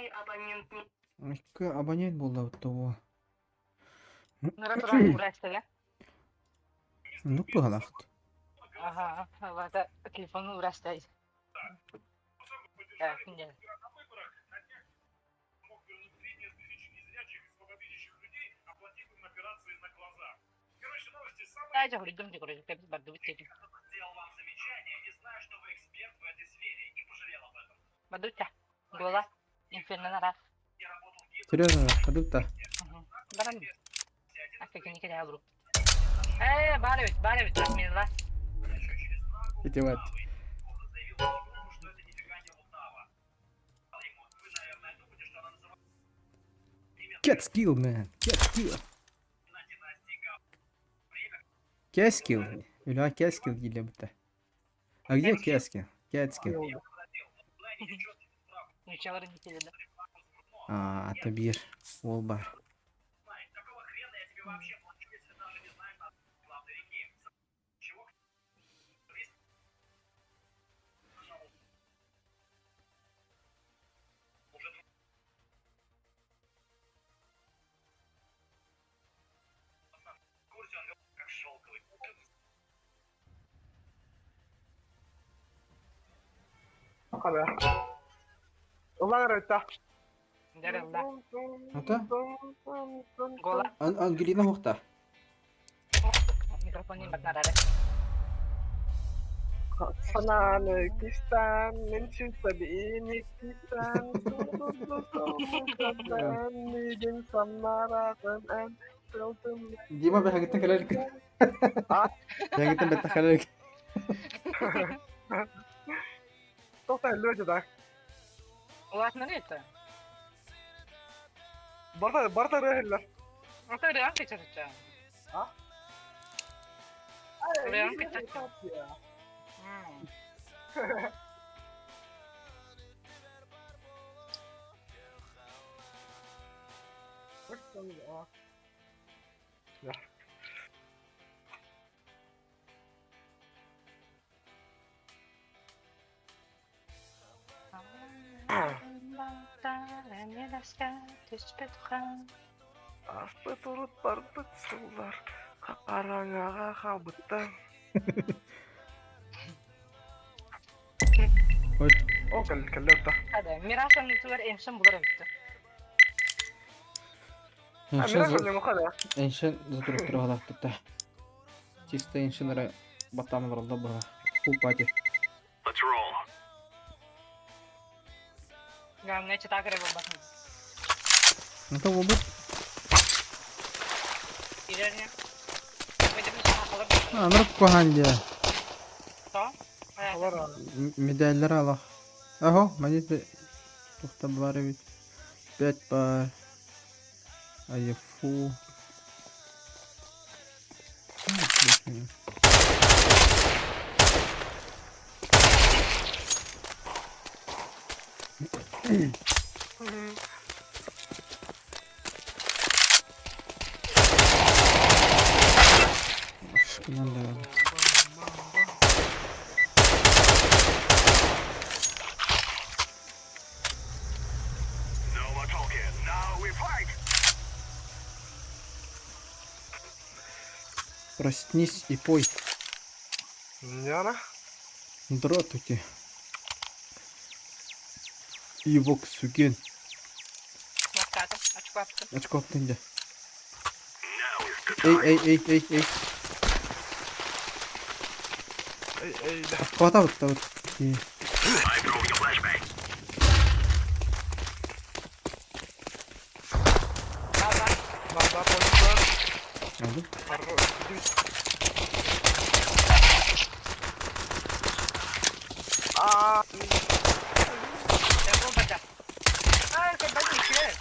Iki abonent болды bu. Nara turun uğraştı ya. Nuk bu halakt. Aha, havada telefonu uğraştı. Evet, şimdi. Sadece hırdım diye kuracak. Hepsi bardı bitecek. Badutta. Gola. Infernal раз. Серьезно, продукта. Баран. Аффекти не кидаю друг. Баревит, Мила. Питевать. Get skill, man. Get skill. Get skill. Üla get skill geliyor bu da. А где get skill? Get skill. Ничего не кидали. Это bir. Ол бар. Hadi. Ulan Rita. Дарилла. Ата? Гола. Ангелина Хохта. Микрофон не надо. Sana Nükistan, mention sabihin Nükistan, ben nigin sanlara kan Дима бе хагитен калерик. Хагитен бе тахалерик. Tohta elli öce de. Ulan ne это? Barda rehiller. Это реально кичерча. Реально кичерча. Aslı turut bardık sular, karangağa kabıttan. O kallerta. هذا ميراث نتور إنشان بضربته. Miras اللي مخدها. Enşen zıtırıktır halaktıkta. Чисто enşenlere batamalar oldu bu. Kupati. قام نيجي تاكل ببطن. Nta bu? إيرانيا. مدري مش هاخذ. Anır kuhanca. صح؟ Halar Medallar ala. Aho, mani de tuhta var evet. Bet bar. Ayıfu. Aşkından da öyle. Проснись и пой. Яна? Здравствуйте. Ивок Суген. Ласката, очкапка. Очко attınca. Ey. Ey de. Kavata vurdu. İyi. Var polisler. Aldım. Telefon baca. Sen bak işte.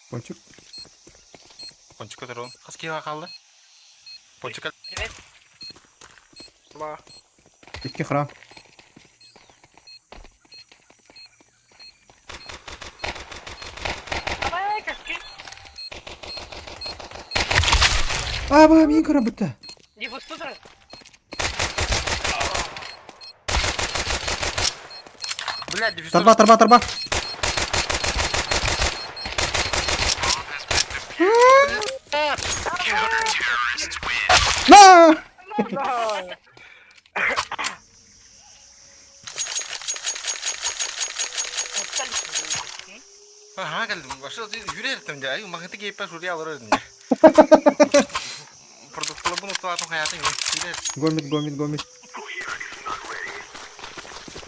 Ponçuk. Ponçuk'a da Husky'ye kaldı. Ponçuk'a Evet. Ma. İki kram. Ay kaski. Aa bana bir kram bitti. Не пусто. Блядь, дефюзор. Торба. На! Lan! Aptal mısın? Ha geldim. Başta yürüyelim ya. Ayo makanya GP Surya alırım ya. Produk bunu tuh atau hayatın ya. Yürüyelim. Гомит.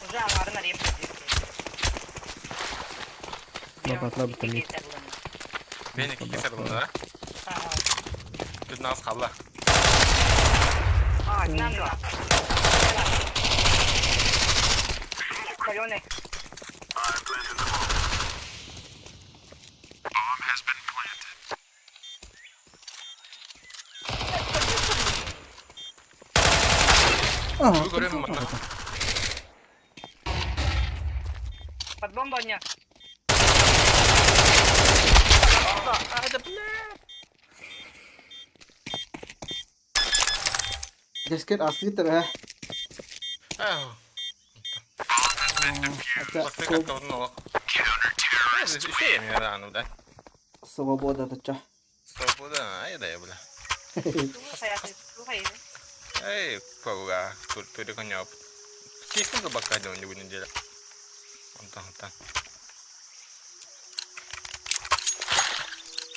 Уже ağrın arayayım. Lopatla bu temiz. Beni iki sefer bunlara. Biz nas kalla. А, нам да. Калёный. Gue goreng mana? Под бомбоня. Ada benar. Desket asli terah. Oh, Ada pasti kan kau nolak. Şey mi ya anu dah? свобода тача. Stop udah, ayo dah ya boleh. Слухай. Eh, kau gak tuh dia kan nyop. Kisah tuh bakal dong di bunuh jalan. Entah.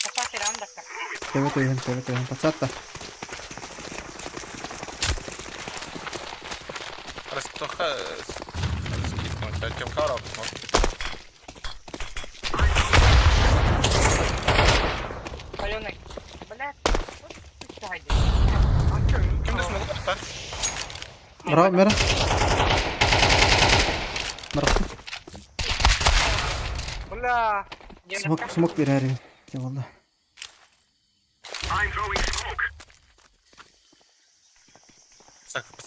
Какая ты рандовка? Теве. Пацата. Harus kita macam kau orang semua. Калёный. Блядь. Сзади. Kita semua tak. Merah. Merah. Бля! Смог перерыв. Ya valla.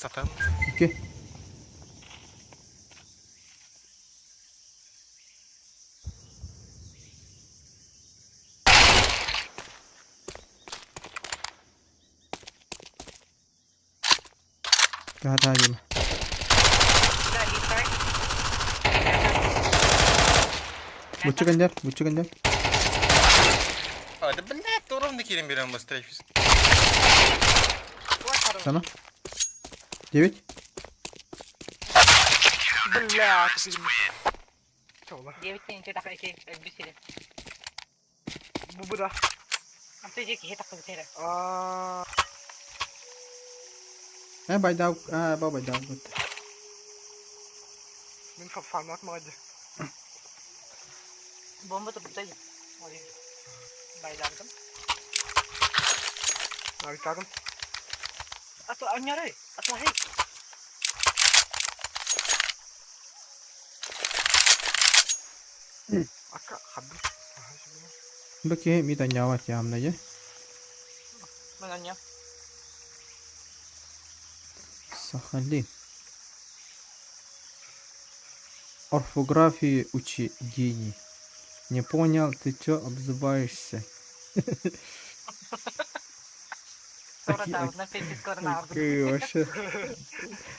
Satan. Okey. Gak ada aja mah. Да, листай. Bucu Ganjar. Ada benar turun dikirim bilang mas Travis. Вот хороший. Sana. 9. Бля, ты фильм. Чё, ладно? 9 тенге так эти отбесили. Бубыда. А ты иди к так потеря. Baydav. Baydav. Min fan mı acı? Bomba da buradayım. Oraya. Baylardım. Abi takım. Atla anyarı. Atla hey. Akka hadım. Bakayım bir tane var ya amnayı. Ben anya. Сахалин. Орфографии учи, гений. Не понял, ты чё обзываешься? Скоро да, на фейсе скоро на Какие вообще.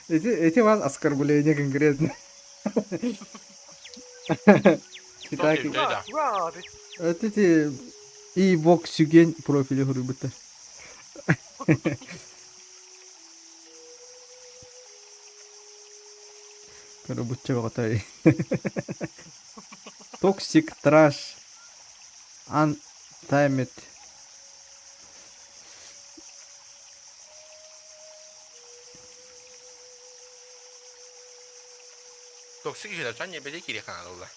Эти вас оскорбления конкретно. Итак, Ура! это эти и бок сюген профили грубо-то. Kalau bocah kau tahu. Toxic trash. Untimed. Toksik şeyler sen ne bedeki kiri kanal ola.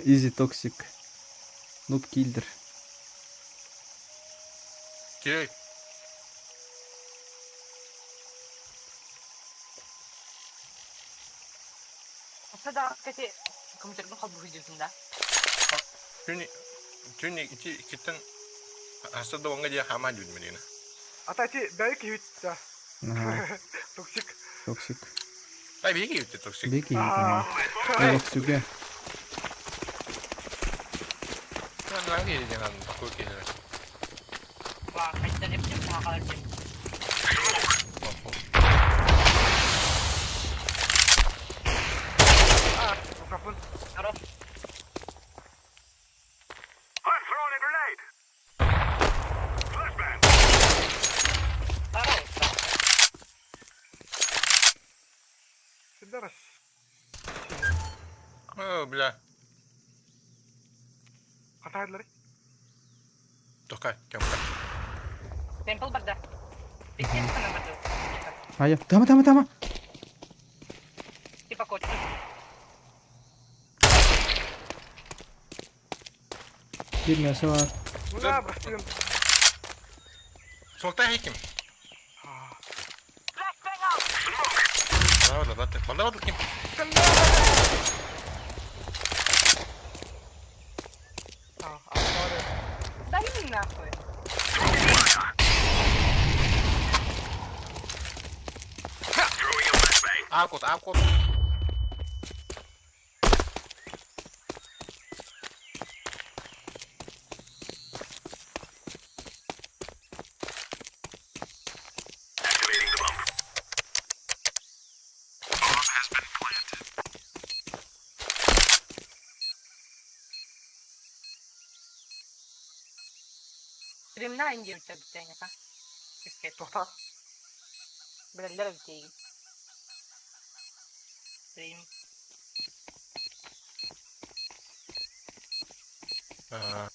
Easy toxic. Noob killer. Kiri. Aslında kati komutanın kabul ediyorsun. Tuni kita asal doang aja hama jud menina. Ata ci baik hit ya. Ага, Toksik. toxic. Ay begi itu toksik. Beki. Bok juga. Kan lagi jangan takut kiri. Wah, kayaknya dia punya pengalaman. раз. О, бля. Хатайдылар. Токай, кем? Temple barda. Bikin sana barda. Hayır. Tamam. Tipa coach. Bir nesi var. Ура, брастын. Смоктай хейким. Балда ким? Дай мне нахуй. Акут. Stream'den ince bir tane ha. Bisket. Тохта. Bilal'ler bir şey. Stream. Evet.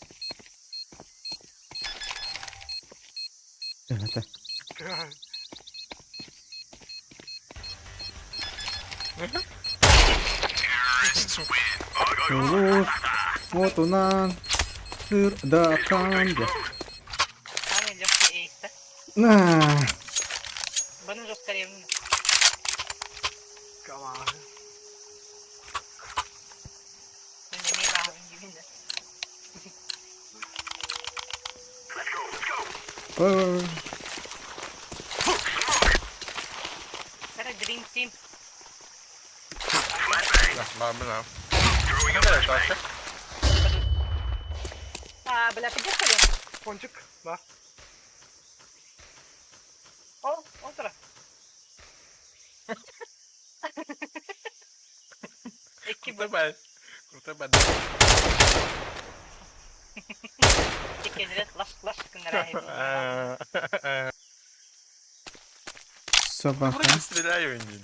Lulus. Motunan. Sırdakan. Hani Jockey Ace. Nah. Bana Jockey Ace. Каман. Ben de niye bağırın gibi de. Para Dream Team. Benar. Ada kaçta? Bela tiga kali. Пончик, да. Oh, otra. Kurta bad. Chicken red las kendaraan. Sabah. Burada стреляю не.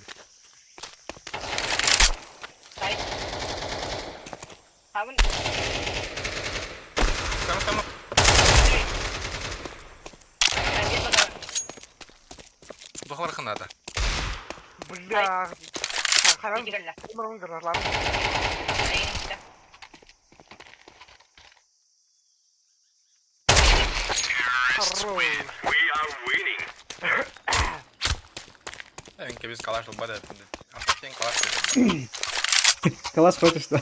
Ay. Abang. Sama-sama. Dia pada Дохлар ханада. Бля. Харам. pikiran lah. Умрун гырлар. Ayun kita. Харро. Enke biz kalaşlı bada yapındı. Artık sen kalaşlı. Kalas koymuş da.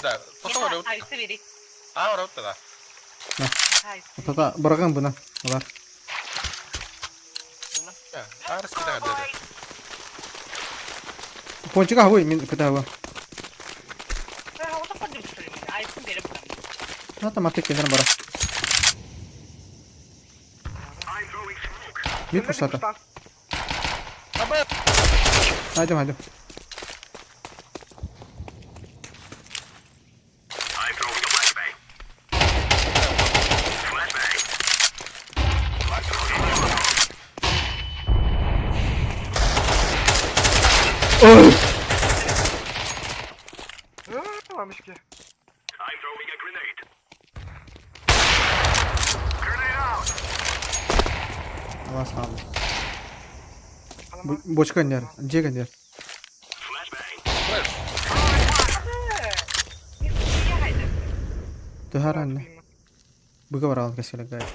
Да, потом Kita ada. harus sendiri. Ada udah. Harus. Tata bırakın buna. Ular. Ya, harus kita ada. Ponçik ah bu min kita bu. Aku tak pernah stream. Harus sendiri bukan. Tata mati kendine bara. Bir fırsatı. Apa? Haydi. Varmış ki. Allah sağ ol. Boç gönder. C gönder. Tuhar anne. Bu kadar al kesin gayet.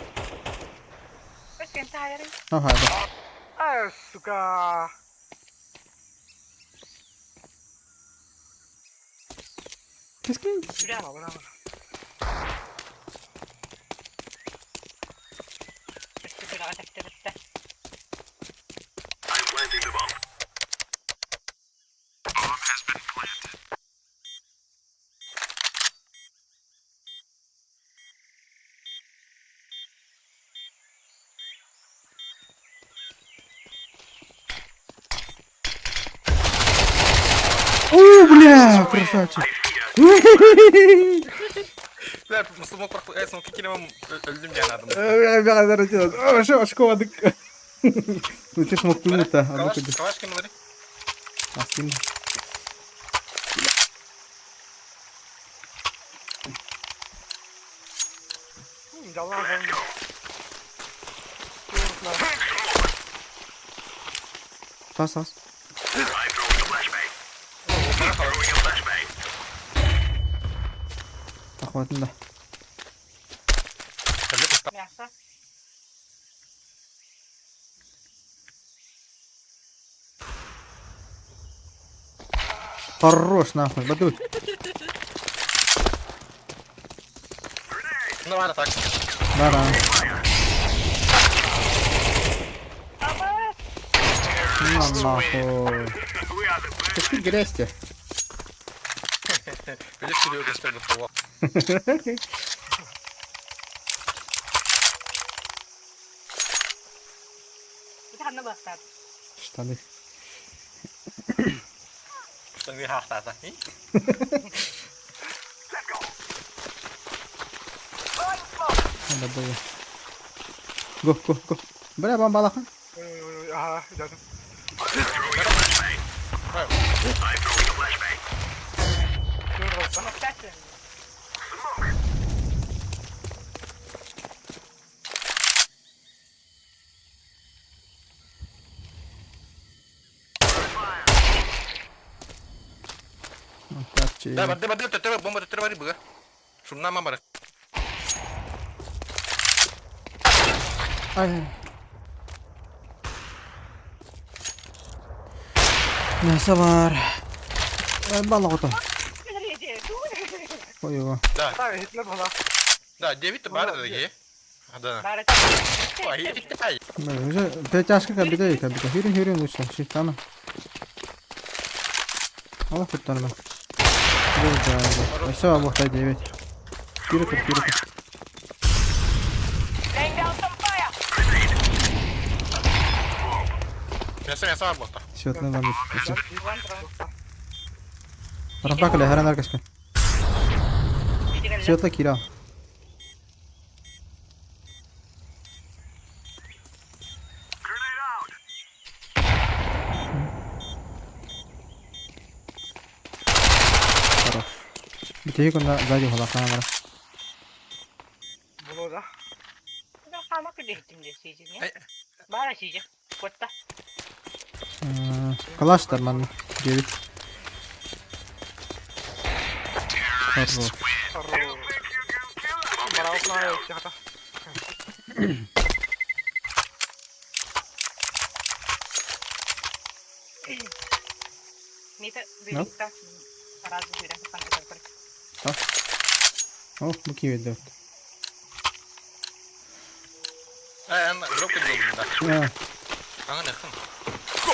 Terus yang terakhir. Ha hadi. Ay suka. Keskin. Sudah. Sudah ada. Бля, красавчик. Ben smok kilemem öldüm yani adamı. Ben kadar açıyoruz. Şu aşkımadık. Лучше смог минута, а ну куди. Калаш кинули. Аскин. Жалан хан. Тас тас. Ахватында. Мясо. Хорош нахуй, бадуй. Нормально так. Да-да. Ну нахуй. Какие грязь-то? Видишь, Серега, что готово. Bir tane bastard. Штаны. Что не хахта-то. Надо было. Го, го, го. Бля, бомбалаха. Aha geldim. Bana kaç verin. Капчи. Да, бомба треба рыбы. Шум на мамара. Ай. Мясо var. Balık otu. Koy его. Да, Tabii Hitler bana. да, 9-то бары дорогие. Да. Bari Ой, ай. Уже перетяжка кабида. Хюрин лучше. Шитана. Allah kurtarma. Все, обухтай 9. Кирика. laying down some fire. Мясо работа. Светлый вам все. One drone. Рампакали, харан аркашка. Bir de Светлый кира. Хорош. Битеги кунда сзади холакана бара. Bunu da. Ben kalmak üretim de sizin ya. Ay. Bari sizin. Kotta. Калаш Тарман 9. Хорош. Bana okula yok ya hata. Mita No? birlikte. Arazi bir dakika. О, муки ведь. En drop'ta bulundum da. Kanka ne kın?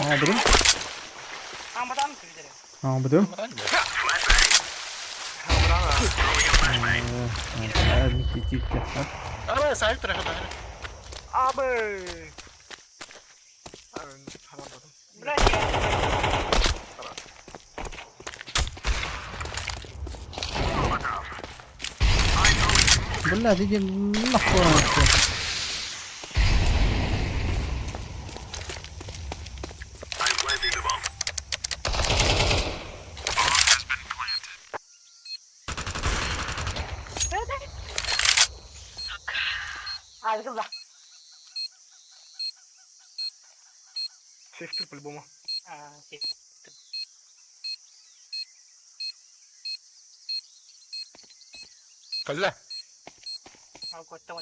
Алдырым. Amadan mı sürdürüyor? Алдырым. Bana. Никитик. Arabaya sahip tarafı da. Abi. Abi haramadım. Bırak ya. Бля, иди нахуй. Hadi kızlar. Safety по-любому. Şey. Kalla. Al kotta.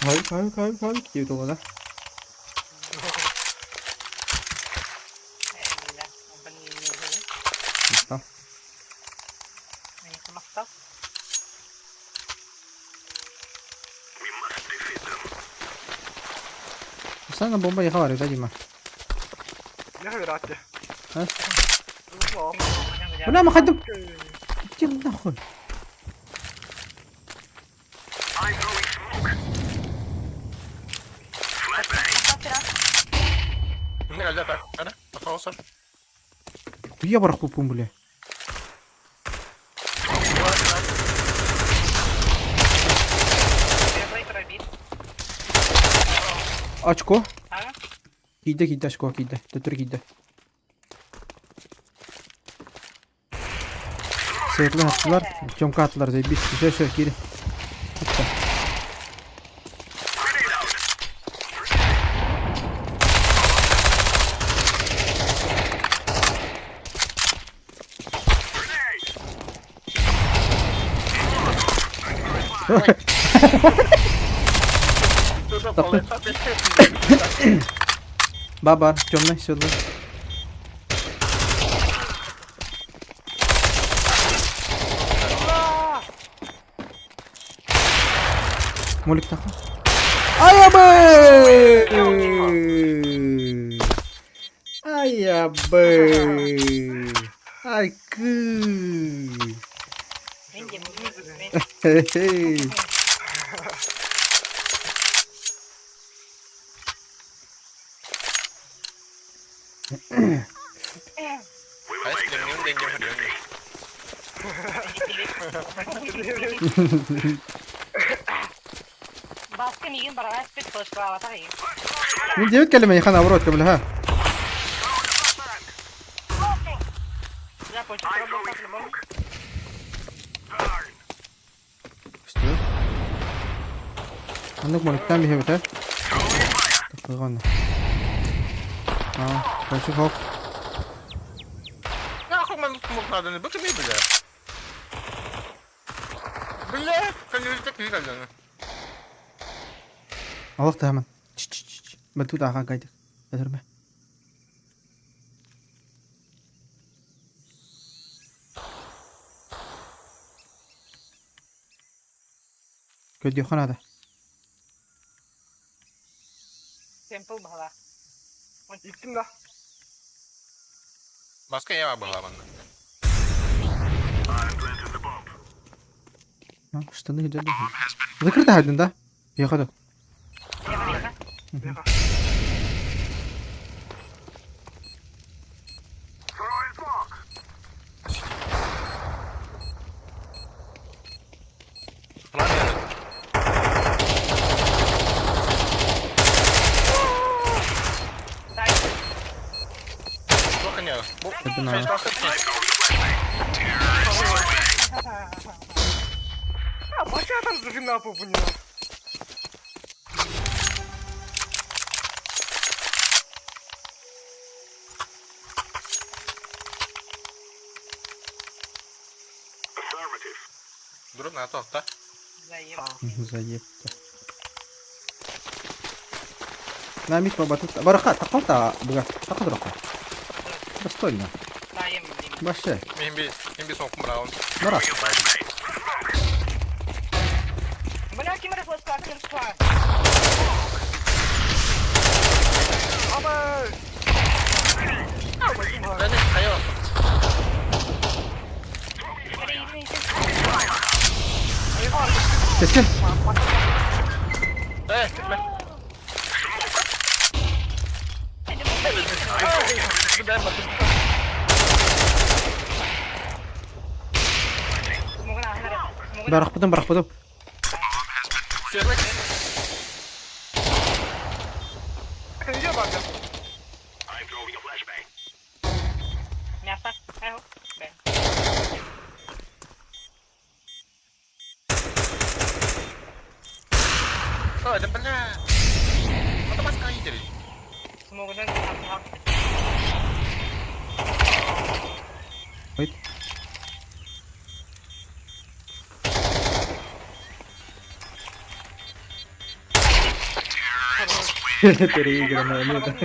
Evet, tamam. Hayır. Gidiyor dolada. Eller. Ben yiyeyim. Tamam. Neyse maktal. Sana bomba yakalar ya Дима. Ne kadar attı? Ha? Tamam. Бля, мы ходим. Иди нахуй. tinggal jatuh. Ada? Kosong. Iya barak pupung boleh. Açko. Ha? Gide açko gide. Götür gide. Seyirli attılar. Çomka attılar. Bir şöyle geri. Hatta. Baba, çömle şöyle. Molik takma. Ay abi! Ay abi! Ay kız! Hey hey! Ay, streaming din yung yun. Başka neyim bara aspet first var var iyi. مين دي يتكلم يا خان عبرات قبلها Ya poçuk problem takılmam. استوى عندك مونكتان بيها بتاع غنى شوف هوك Ya ako magmukha doon. Bakit may bila? Bila? Kanil technical lang. الله hemen بلتو دعا قايدك ادرمه كد يخون هذا Simple bala. Gittim la. Başka ya bağlaman. что ты делаешь ذكرتها هذا ده يا خدك Yaka. Falan yani. Bakın ya. Bu Kadın ha. Ya başka adam zırhın ne yapıyor bunu ya? Drop na to, ta? Zayıf. заебто لا ميت ما بطلت برقات تقطع بقى تاخذ رقم بس طولنا Zayıf. بس شيء Hindi song kumraon. مرات Bana kim ara first class first class. Ama. Dali, ayo. Hadi yürü. تسكن Gitme. Semoga lahir. Semoga. برق بدم Sirlik. Kayıya bak ya. Nyasa. Ayo. Ben. Oh, depan na. Matamas kayo dyan. Semoga dan hak. wait ترى يقرا انا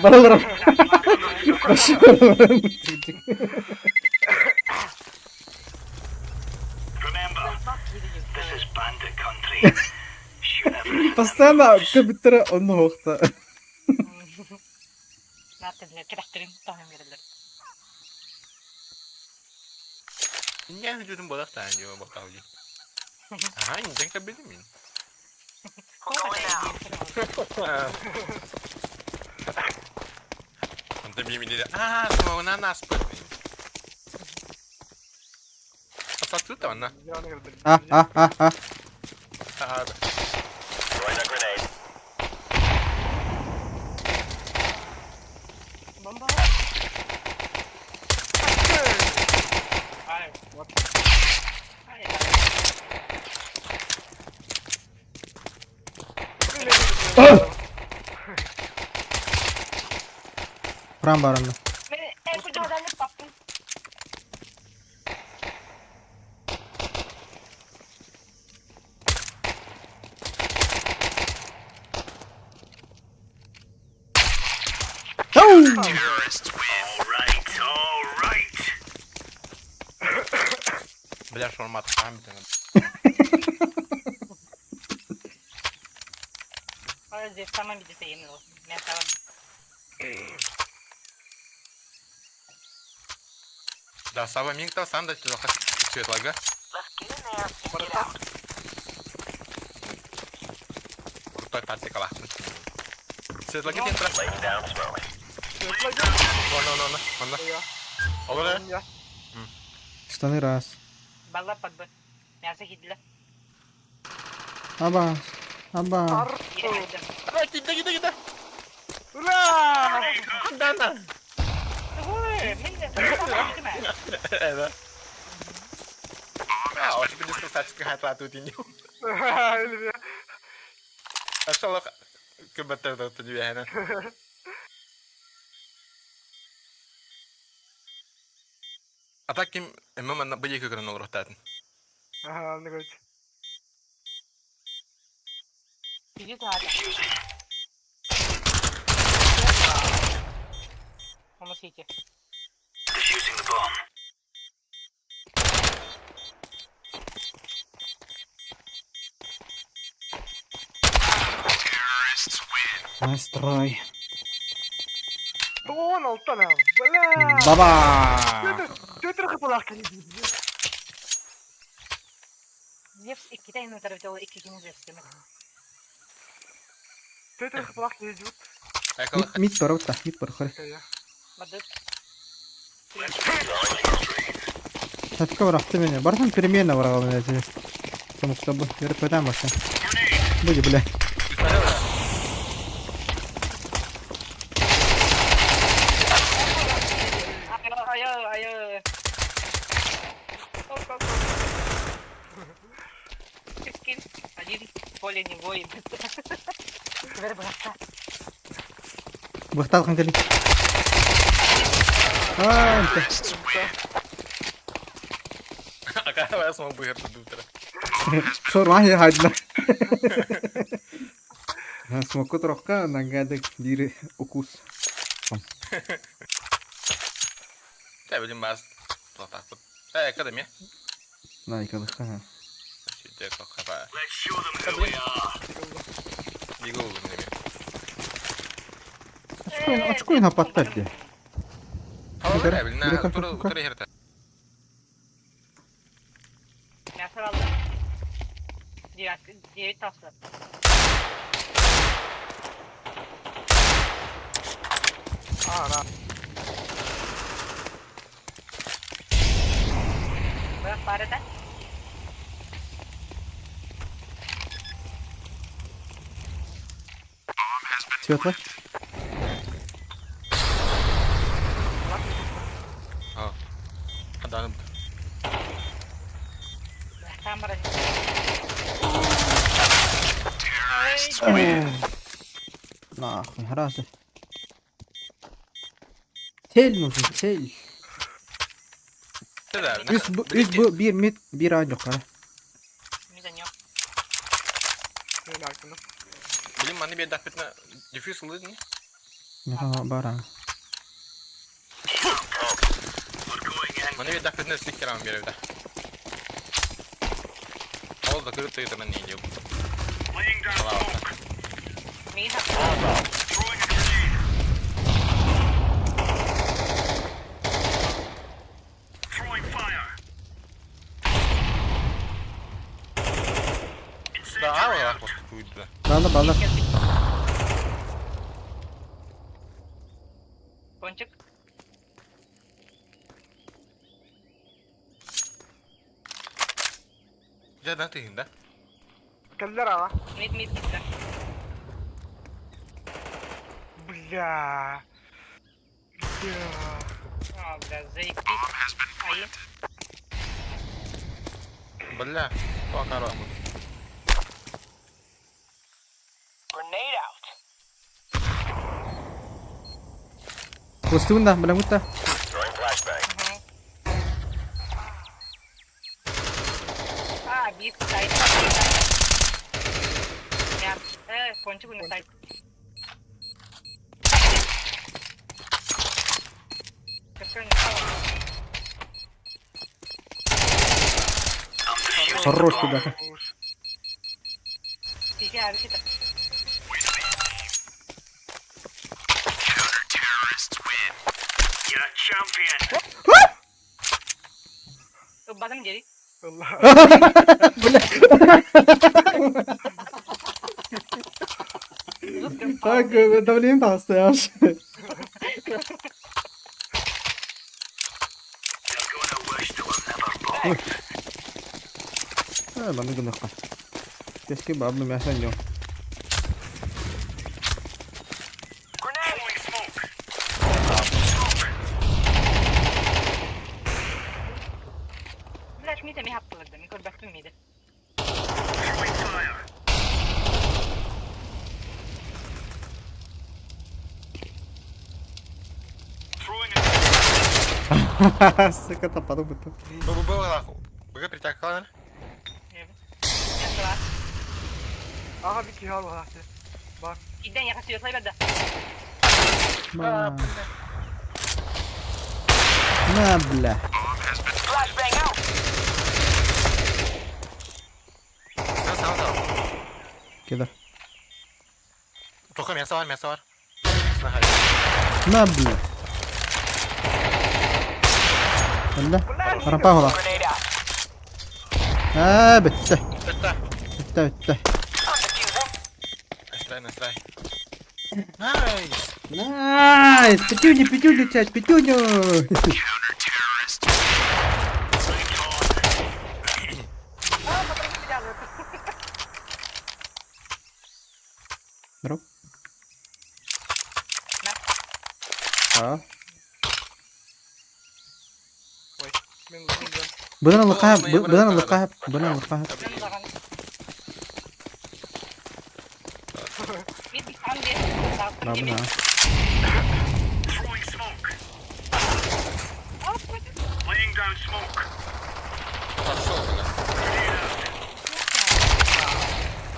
برا برا بس постоянно كبتر انه وقت Natin traktorin tanım verirler. Hindi yan, dyan bolak tayo. Hindi mo bakal yun. Ah, hindi ka bilimin. Lebih ini dia. Ah, semua nanas pun. Asal tuh tahu nah. Yana girdi. Ah ah ah ah. Ah, Bomba. Hayır. What? Hayır. Kurang barangnya. Beni en kötü haberlik baktım. belajar format paham dengan. Hayır, zevkama bir de yemin olsun. Mesela Да, Сава Мингта сам да чего цвет лага. Крутой тактика lah. Цвет lagi тем terus. Sök lagi. Mana. Ya. Olur ya. Ya. Stany raz. ballar padba. Neyse gidiler. Abas. Abas. Yine gittim. Ah, kita. Ura! Dana. Millet. Evet. Ah, acho que descansar que retrato tinha. Öyle bir. Acho que bater da tudo bem, né? Atak kim emma man beli ke kana rohtatin. Aha, ne koydu? Gidiyor hala. Ama siki. Nice try. Doğan alttan abi. Bala. Baba. Götür kapılar kalıyor. Zevs iki tane tarafta o iki günü zevs demek. Götür kapılar kalıyor. Aykalı. Mid baru tah, mid baru kare. Ya. Badık. Tapi kau rakti beni. Barusan premier na varagal beni aja. Kamu kita bu, yürü pedang başla. Bu je boleh. Ayo. Keskin. Один в поле не воин. Теперь бросай. Бахтал kan kali. Ah, ente. Acaba semua buir tuh terus. Sorma ya hadla. Ha, smoke troka nangada diri ukus. Saya belum bahas lo takut. Kadang ya. Nah, ikalı ha. Sudah kok apa? Di Google ini. Açık oyun hapattı diye. Hava Yukarı, var ya, nah, yukarı, turu yukarı. herta. Nasıl aldı? Diğer tasla. Ana. Bırak fareden. Svetla. Oh. Ada anu. Bırak kamera. Nah, herhalde. Tel musun? Tel. Sudah. Üst bu bir mid bir ancak kare. Miden yok. Ne hakkında? Bilim mana biar dapetnya diffuse lu nih. Mereka barang. Mana biar dapetnya sedikit orang biar udah. Oldu kırık tuh teman nih jauh. Miden. Sudah awal lah waktu udah. Balda balda. Кончик. Жадан ты, да? Каллера, а? Мид, да. Бля. Бля. А, бля, заебись. Ай. Бля, по коробу. وسط ده بلا موتة. А, бит сайт. Я, кончик на сайт. Какой хорош туда. Фига, вообще-то. Базам дери. والله. Так, ده اللي ينفع الصياش. ما نقدر نقطع. كيف كيف قبل ما يحصل اليوم. Знаешь, мида ми happaladı. Mi korbaktım mide. Suka tapado betul. Bawa aku. Baga percakapan. Ya salah. Aha bir kihal var. Bak. İden yakasıyor sayıda. Ma. Nabla. Sama. كده. Pokoknya mesawar. نابل ولا رمباه والله بته بته Настрай. Найс. نايس بتوني تشات بتوني ضرب Oy. Ben بدنا اللقاح بدنا اللقاح Mid bir tane diye. ربنا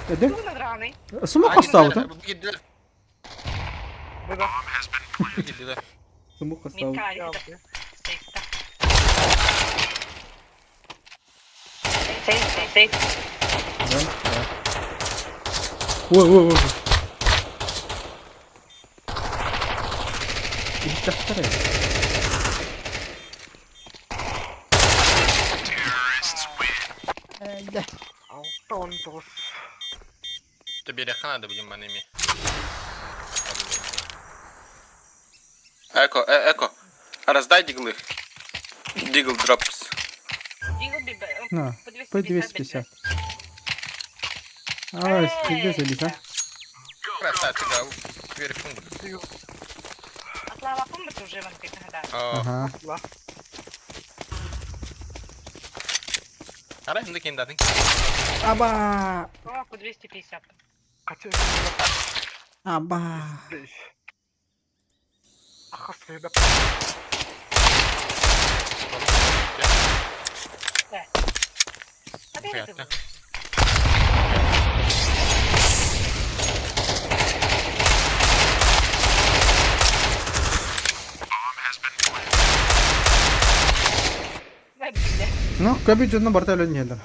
ده Çok nadrany. سمو قصاوته Gidiyor. burada. Gidiyor. سمو Mid قصاوته kari. Ya. Safe. واو ايش تختار ده Tontos. Тебе ряхана да будем манами. Эко. Раздай диглы. Дигл дропс. Jingle bir на по 250 где залеза Красавчик, да. Вверху. Atla bakın mı tuğcevan kekada? ага La. Ara şimdi kendi adın. аба О, по 250. Kaçın. аба Beş. Akas kıyıda. Hadi Fiyat hadi. ne? Ver bir de. ну каби жодно ಬರ್ತಾ ಇಲ್ಲ ನೀ ಎಲ್ಲ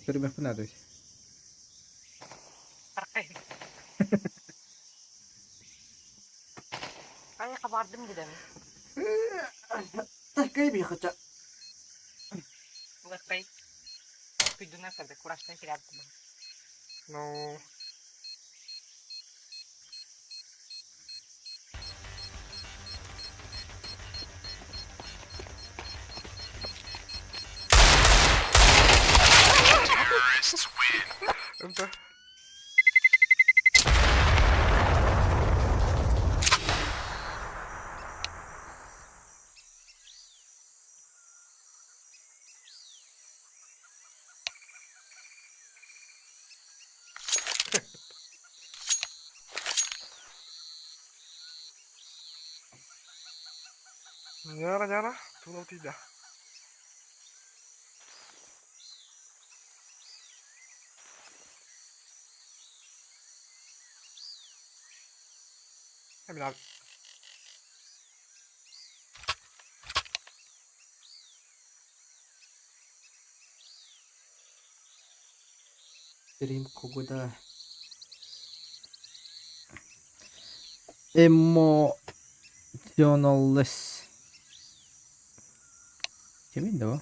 ಸರಿ ಬೇಕು ಅದು Arkayım. Ay kabardım gidelim. кай би хоча Лакай. Піду на себе, кураштай рядом. No. Nyara. Tunggu tidak. Bilang. Stream kogoda. Emotionless. Kimindi o?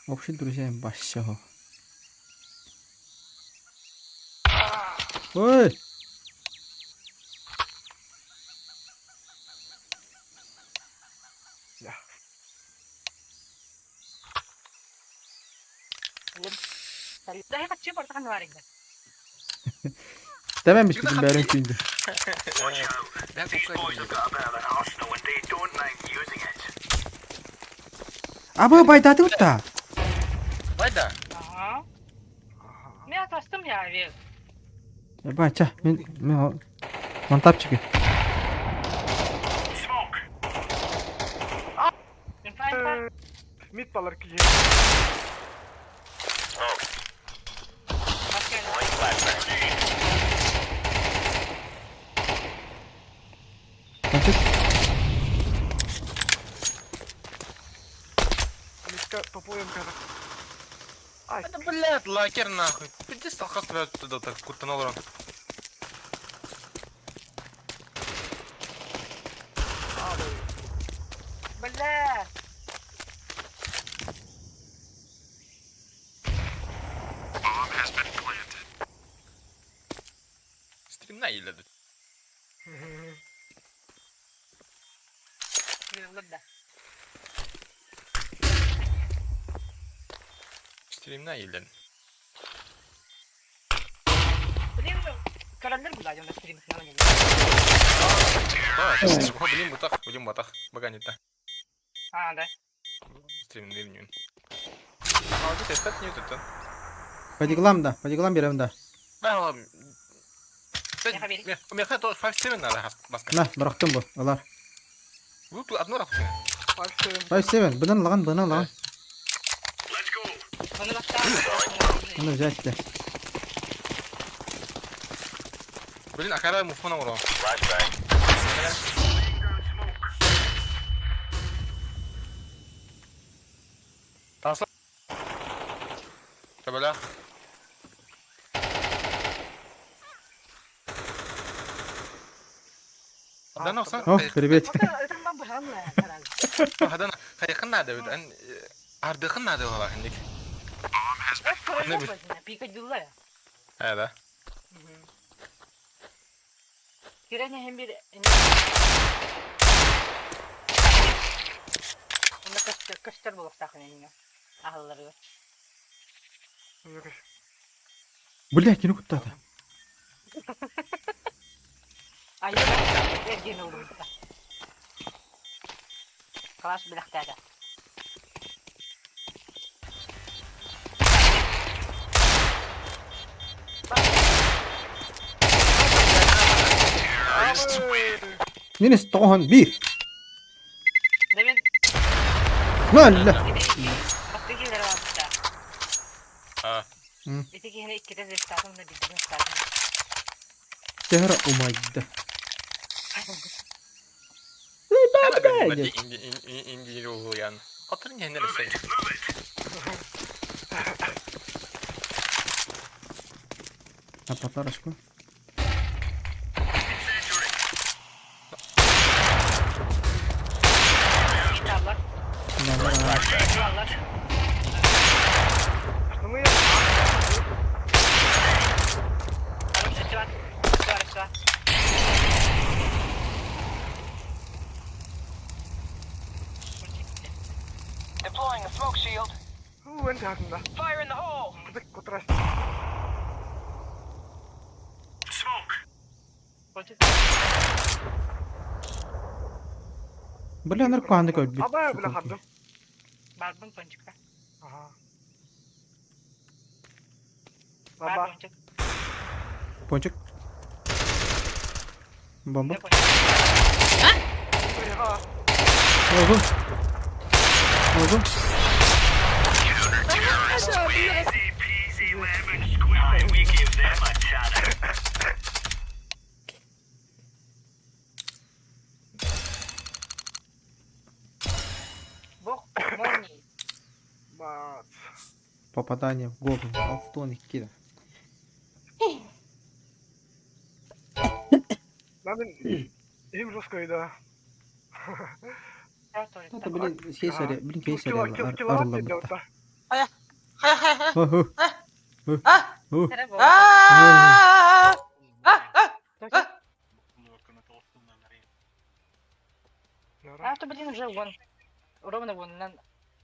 Вообще, друзья, başşaho. Oy! Ya. Dahil kacip or takan waring ka. Dememiş bizim benim şimdi. Ben kokayım. Aba baydadi utta. Hayda. Aha. Ne atastım ya evi. Baça, men mantap çıkıyor. Fine. Mid balar ki. Kaçık. Midka topuyorum kadar. Ay. Это, блядь, лакер нахуй. Иди сталкал тебя туда так кутанул урон. Bala. Stream'den iyiledim. Yıllık da. Stream'den iyiledim. Bileyim mi? Karanlar bu da yolda stream falan geliyor. Будем батах. Баганит-то. Ha da. Stream'den bilmiyorum. Ama bir ses не tutun. Подиглам берем да. Ben oğlum. Я поверю. У меня хотел 5-7 надо баска. На, бырактым bu. Алар. Вы тут одну раху. 5-7. 5-7. Бынан лаган. Onu bakta. Bunu взять de. Блин, а когда муфона урон? Tasla. Tabela. هذا صح؟ О, привет. Это там баханна herhalde. هذا خيخنا هذا أن أردخنا هذا والله عندك. Ne bileyim. Pikachu'la ya. هذا. Kirene hem bir Onda kaçtır bulup takın eline. Ahılları. Бля, кино куда-то. Ay, ergin olur burada. Kalaş bilaktada. Minus 1. Demin Valla. baktıkileri var burada. آه. Öteki yine iki de zestatım da bildiğin zestatım. Şehra umaydı. أنا قاعد بدي إندي رويان. قطرني هنا لسه. Patlar aşkım. İnşallah. Bunlar İnşallah. Bunu Arım sesi var. Sesi var. Deploying a smoke shield. Went hakkında. Fire in the hole. Kutras. Bля, наркоанды кой бит. Aba bile hadım. Barbun ponçukta. Aha. Bar Baba. ponçuk. Пончик. Бомба. Ne ponçuk? Oha. Oğlum. Oğlum. Бог, молнии. Мат. Попадание в голову. Алтон кида. Намен им жесткойда. Я тоже. Это, блин, кейсаря. Блин, кейсаря. Киловатт Арла dedi бутта. orta. Треба. А то, блин, уже вон. Ровно вон на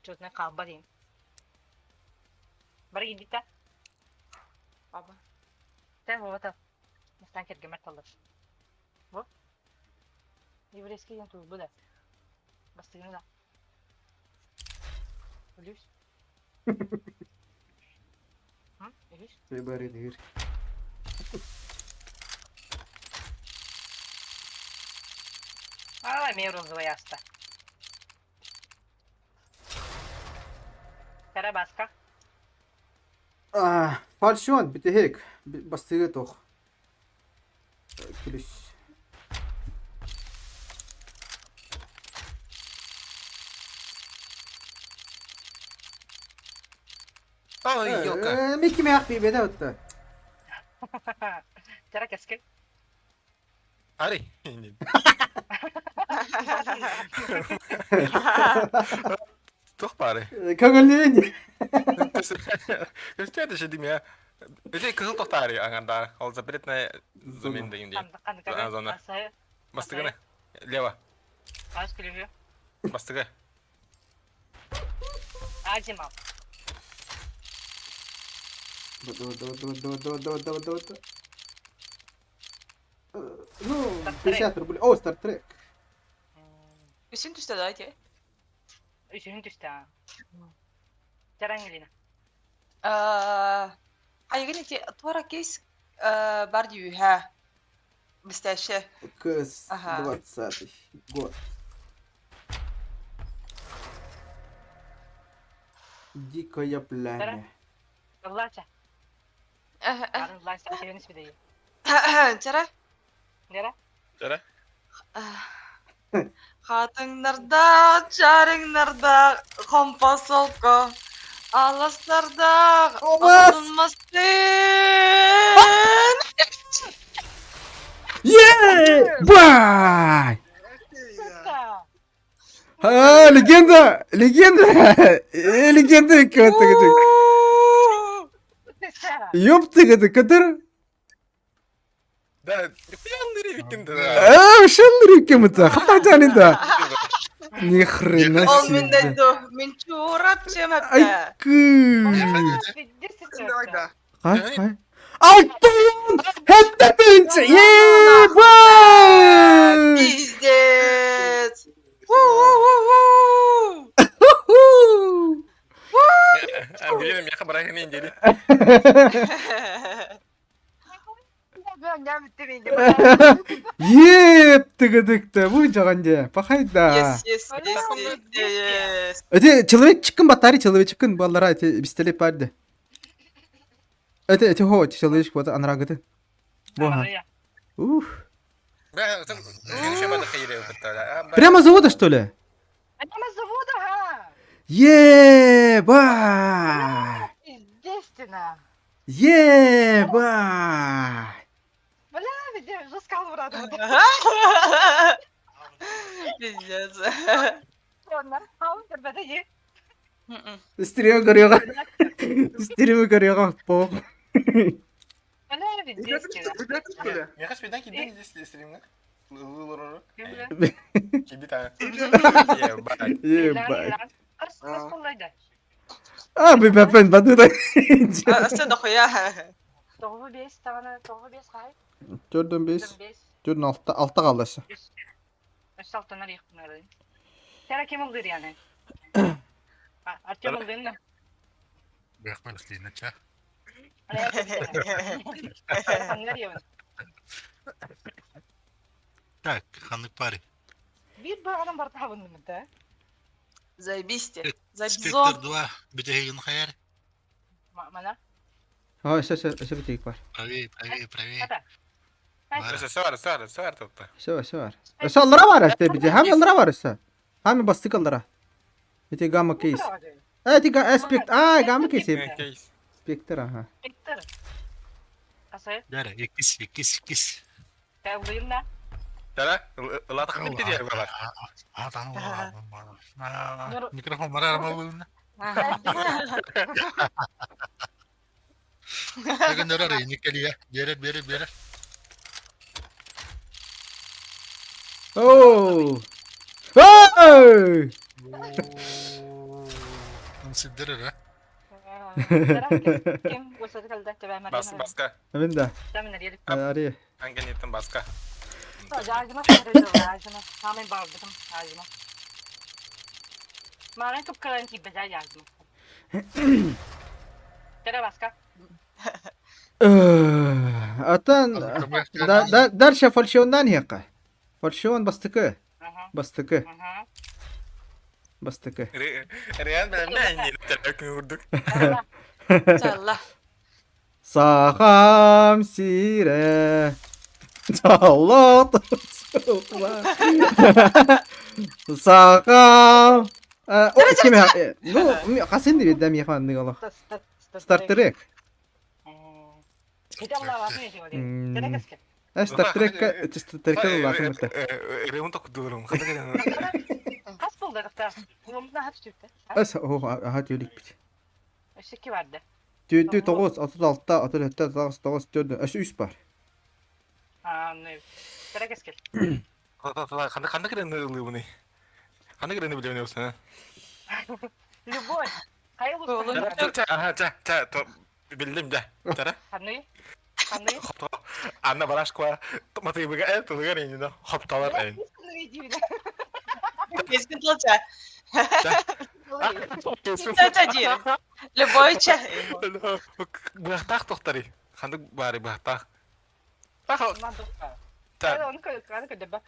что-то на кабарин. Бери бита. Баба. Ты вот это. Настанет гематолог. Вот. Еврейский янтуй буде. Бастыгына. Ölüyüz. Hı? Ölüyüz. Прибори дверь. А, имею розовый яста. Карабаска. Фальшон. Bitti hek. Bastığı toh. Kilis. Ай, ёлка. Микки мyak bir bede öttü. Тера кескин. Ари. Toch pare. Kangalıyın. Dus het is die meer. Weet je, ik wil toch daar aan daar. Al ze bret naar zemin de Indie. Kan Zona. Asaya. Bastığı ne? Leva. Аж клюю. Bastığı. Азимал. Ну, 50 рублей. О, Star Trek. Üstün üstte daha ki. Üçüncü düştü ha. Tera Angelina. Hayır ki tuara kes bardiyu ha. Бестяще. Кыз, Ага. 20-й год. Дикое пламя. Allahça. Yarın lan sen seviyorsun ismi değil. Çara. Nere? Tere. Hatınlarda, çarınlarda, kompas olko. Alaslarda, Olmaz. alınmasın. Yeah! Бай! Сука! Легенда! Легенда! Легенда kötü. Сука! Ёпты, кадыр. Da, yapıyan nereye gittin de? Шалры кем-то. Хата да. Ни хрена Ol min себе. dedu, min çurat çemette. Ай кы. Пиздец, это. Ай. Алтын! Это бенч! Ебать! Пиздец. Biliyorum ya bırakın inceli. Ben de bitti miydi? Еп, тыгыдыкты. Бұл жағанде. Пахайда. Yes, yes, yes, yes, yes. Öte человек çıkın батарея, человек çıkın. Баллара эти пистолет парды. Эти хо, человечек вот анрагыды. Боха. Ух. Ben sen görüşe bana hayır yaptı. Прямо с завода, что ли? Прямо с завода, га! Ебать! Естественно. Ебать! Бля, ведь я же сказал, брат. Пиздец. Ладно, а он тебя дай. Стримі көріға. Стримі көріға. По. Бля, ведь естественно. Я хочу передать тебе здесь стриминг. Бля, Киби та. Ебать. Ебать. Раз коллайда. Abi ben badura. Sen de koya. Toğu bez, tavana toğu bez hay. 4'den 5. Dön bez. 4'den 6'da kaldı aşağı. Üst altına yıkmıyor. Tera kim olur yani? Artyom olur ne? Бяхме ли иначе? Anlar ya. Так, ханны пари. Bir bağlam var daha bunun da. Zajebiście. Спектр Zabizon. 2. Битэгин хайр. Mana. Ha ise bir tek var. Правее. Hadi. Sağır topta. İse var. İse aldıra var işte bir de. Hem aldıra var işte. Hem bastık aldıra. Bir tek gamma case. Evet tek aspect. Gamma case. Case. Spectre aha. Bitti. Kasaya. Дара, икис. Kavlayayım da. Tara, ılatak mı diye baba? Тану. Нур- Микрофон марарма булна. Тагын дара никелия. Бере. Oo. Hey! Сиддер ha. Kim? Usadı kaldı. Tebem Baska. Ben de. Tamam nereye? Arıyor. Hangi niyetin baska? Ağacıma sarıldı ağacıma. Tamamen bağladım ağacıma. Maren çok karan ki becer ağacıma. Tere baska. Atan der falşiyondan hiyaka. Falşiyon bastıkı. Bastıkı. Riyan ben ne yeni telefonu vurduk. İnşallah. Sağam sire. Allah. Sağam. O kim ya? Bu kasin diye dem yapan ne Allah. Star Trek. Kita Allah var mı diyor. Tere kaske. Star Trek Star Trek Allah rahmetli. Riyan tak durum. Kada kada. Kas buldu kıta. Kulumda hep çıktı. As o aha diyolik bit. Şiki vardı. Tüydü 9 36 37 9 4 aşı 3 var. Ne? Tere kaske. Kanda kada ne oluyor bu ne? Kanda kada ne biliyor musun ha? Любовь. Hayır bu. Oğlum. Bildim de. Tara. Hanı? Anna barashkwa mati biga et tugar inda hoptalar en. Keskin tılca. Tılca diyelim. Любойча. Bahtaq tohtari. Kandık bari bahtaq. Bak Tere onu kadar bak.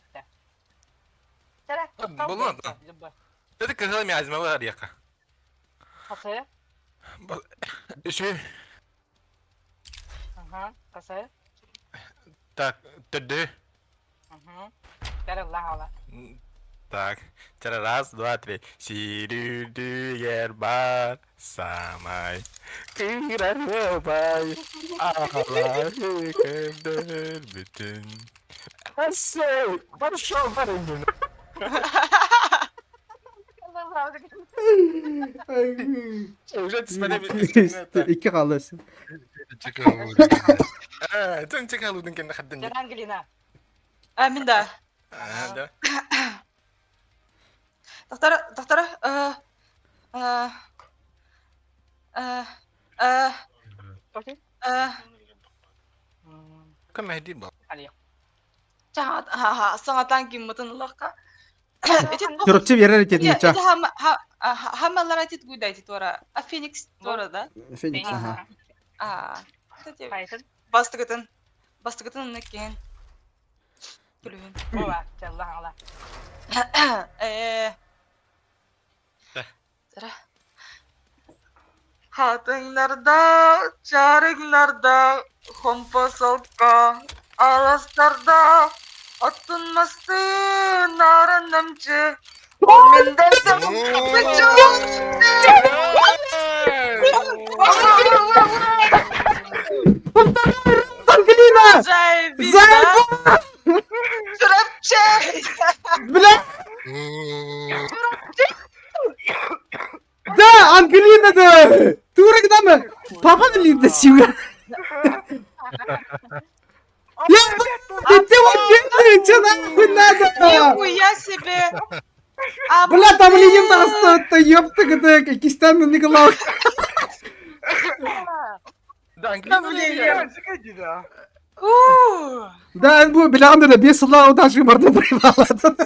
Tere. bulmadı. Dedik ki mi azme var yaka. Kasaya. Şu Kasaya. tak tede. Tere Allah Allah. Tak. Cara раз, два, три. Сиду ербар самай. Кирарбай. Allah hükümdür bütün. Asıl. Barışım var engin. Уже тебе İki kalırsın. Sen çıkalım kendine haddin. Tere Angelina. Amin da. Da. Doktora. Okey. Kan Mehdi bak. Hadi. Sanatan kimmetin lakka. Türkçe bir yere gitmiş Ya, ha. hamalar atit guyda atit ora. A Phoenix ora da. Phoenix aha. Hayır. Bastıgıtın nekken. Gülühün. Bu var. Allah Allah. Sıra. Hatınlarda, çarıklarda, komposolka, ağızlarda, atılması narınımcı. Ominden Angelina! Zayıf. Sürapçe. Bile! Da Angelina da! Tura gida mı? Papa da linde siwa. Ya bitti vakti canım bunlar da. Nihуя себе. Бля, там линим да остата, ёпта гыдык, ikisinden de Nikolay. Da Angelina. Da bu bilandı da bir sıla o da şu marda buraya bağladı.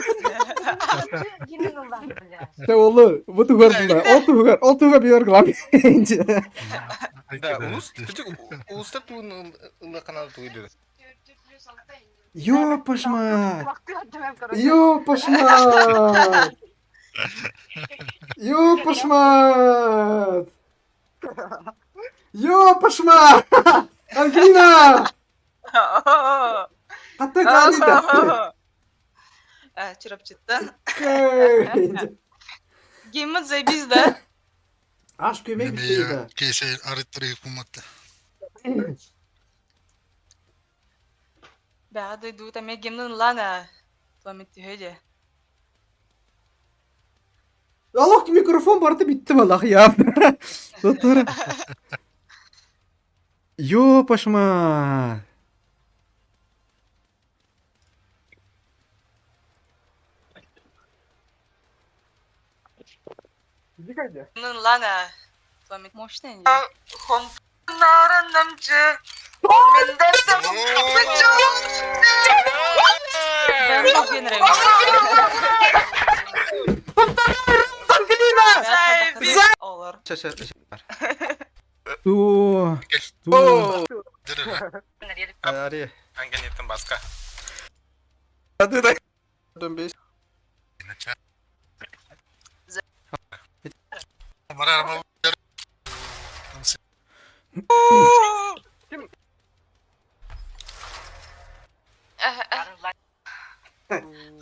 İşte oğlu, bu tuğar bunda. O tuğar bir yorgulam. Da ulus. Uluslar tuğun kanal tuğuydu. Ёпаш мать! Baktı attım hem karı. Ёпаш мать! Ёпаш мать! Ёпаш мать! Ангелина! Hatta gani da. Çırap çıktı. Köyde. Giyimit zey bizde. Aşk kömek Neme bittiydi. ya kese arıttırı hükümetli. Bäde du ta me gimnin lana. Tuamitti höje. Allah ki mikrofon vardı bitti vallahi ya. Doktor. Ёпаш мать! Gimnin lana. Tuamit moşten ya. Hon narın namcı. Min dersem Ben bu generim. Zay. Olur. Şaşır. Tuh. Oh! Dırır. Ari. Hangi niyetin başka? Hadi da. Dön bir. Naça. Mara arama.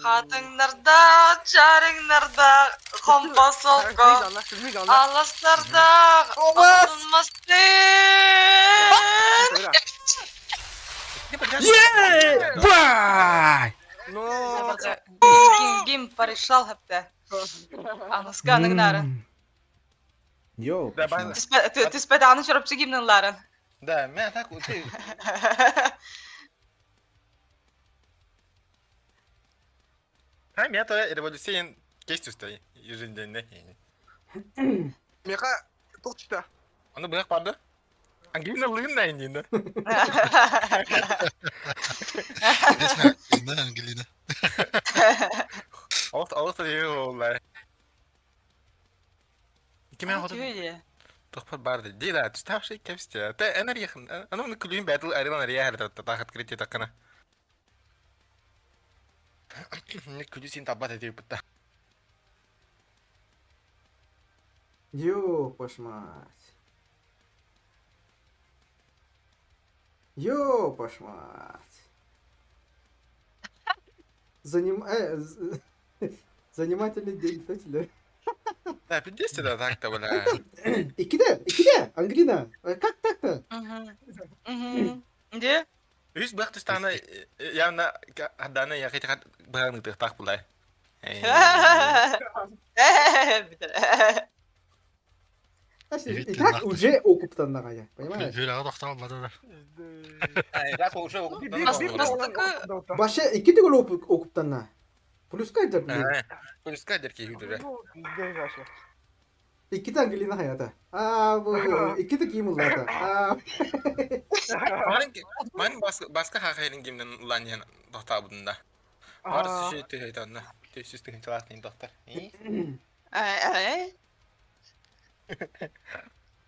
Hatınlarda, çarınlarda, kompas olka, alaslarda, alınmasın. Yeah! Vay! Gim parışal hep de. Anıska naren. Yo. Da ben Tüspet anı çorapçı gimnin laren. da ben tak uçu. Hem ya da revolüsyon geçti yüzünden ne? Meka tokçta. Onu bırak vardı. Hangi nalığın da indiğinde? Resmen ne Angelina. Ağustos diyor vallahi. Kime Hadi oldu? öyle. Тохпал барды. Дила, ставший кепсте. Та энергияхын. Аны мы клюем байтыл арилан ария харда тахат крити такана. Не клю син табат эти пытта. Ёпаш мать. Ёпаш мать. Занимательный день, кстати, Да, 50 да так то бля. İkide. Angelina. Как так-то? Ne? Üs bıraktı stana yana hadana ya kayta bırakını tak bulay. Как уже окуптан нагая, понимаешь? Böyle adakta bana. Ya koşu Bastıkı Başa iki de okuptan na. Plus kaçta bile? Polis kader ki hüdüre. İki de Angelina hayata. Bu iki de kim ulan da? Manın başka hakayın gimden ulan yan doktor bunda. Arası şey tüheydanna. Tühsüz tüheydanna doktor.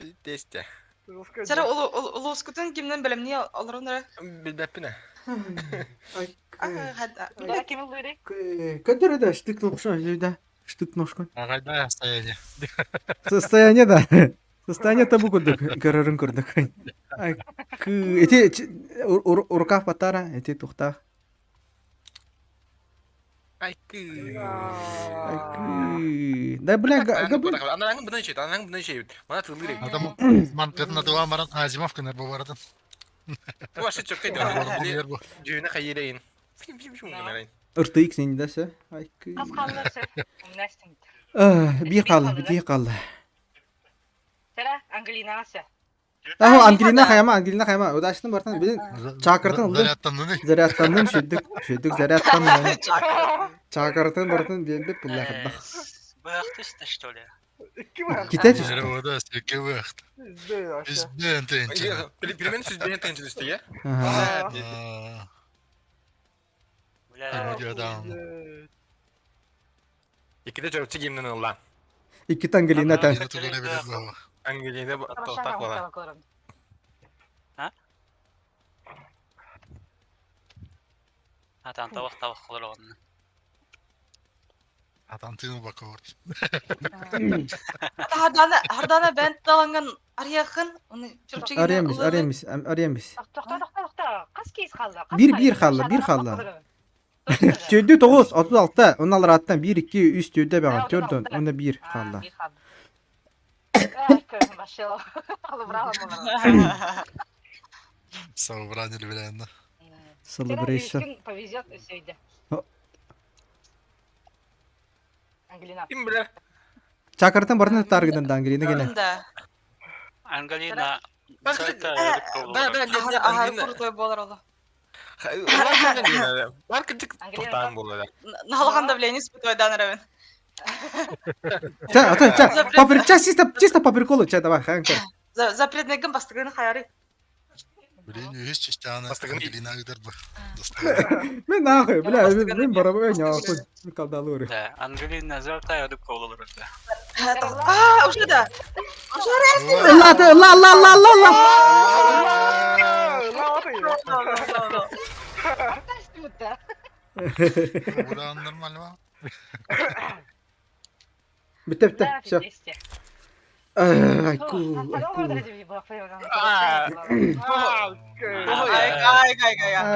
Bir teste. Sara uluskutun kimden bilem niye alır onları? Bilmepine. Hadi. Tera kim oluyor? Который да, штык ножкой, да. Штык ножкой. Agayda sayede. Состояние да. Состояние табу курдук, көрөрүн курдук. Эти урках патара, эти тухта. Ay kı. Да бля, Ananın bundan şey, ananın bundan şey. Bana tığlı gerek. Adam mantığına dua maran Azimov kınar bu aradan. Bu aşı çok kaydı. Yer bu. Düğüne kayırayın. Film şunu göndereyim. ыртык сен десе. Az kalırsa. Nestin. Bir kaldı. Tera Angelina nasıl? Angelina kayama. Ödaştın bartan bizim çakırtın oldu. Zarattan ne? Зарядтандын шүддүк зарядтан. Чакыртын бартын бембеп пулла хаддах. Bıraktı что ли? Китеч. Yere o da söke vaxt. Biz ben tençe. Primeiro siz beni tanıdınız işte ya. Videodan. İkide çocukçu giyimden olan. İki Angelina tan. Yine görebilir baba. Angelina tak var. Atan tavak olur onun. Атантыны бакор. Hardana ben dalangan arıyakın onu çırp çekildi. Arayamiz. To'xta. Qas keys qaldi. Bir xalla. Töydü 9, 36. Onlar attan 1, 2, 3 töydü bağın. Tördün. Onda 1 xalla. Bir qaldi. Ko'zim başlayalım. Alıp rahim olalım. Собрание билenda. Celebration. Повезет şeyde. Angelina. Kim bilir? Çakartan barını targıdan da Angelina gene. Bunda. Angelina. Ben ahar kurutoy bolar ola. Barkıcık tohtan buluyor. Nalganda bile nispi toydan revin. Papir, чисто по приколу, ча давай, ханка. Запретнегin bastıklarını hayari. Блин, есть частяна. Бастыгын- Ангелина гыдар бы. Ben ne yapayım? Ben barabı ben yapayım. Bir kaldalı oraya. Da Angelina zaten ödüp kovulur orada. Aa, uçada. Allah. Buradan normal mi? Bitti. Все. Ayku.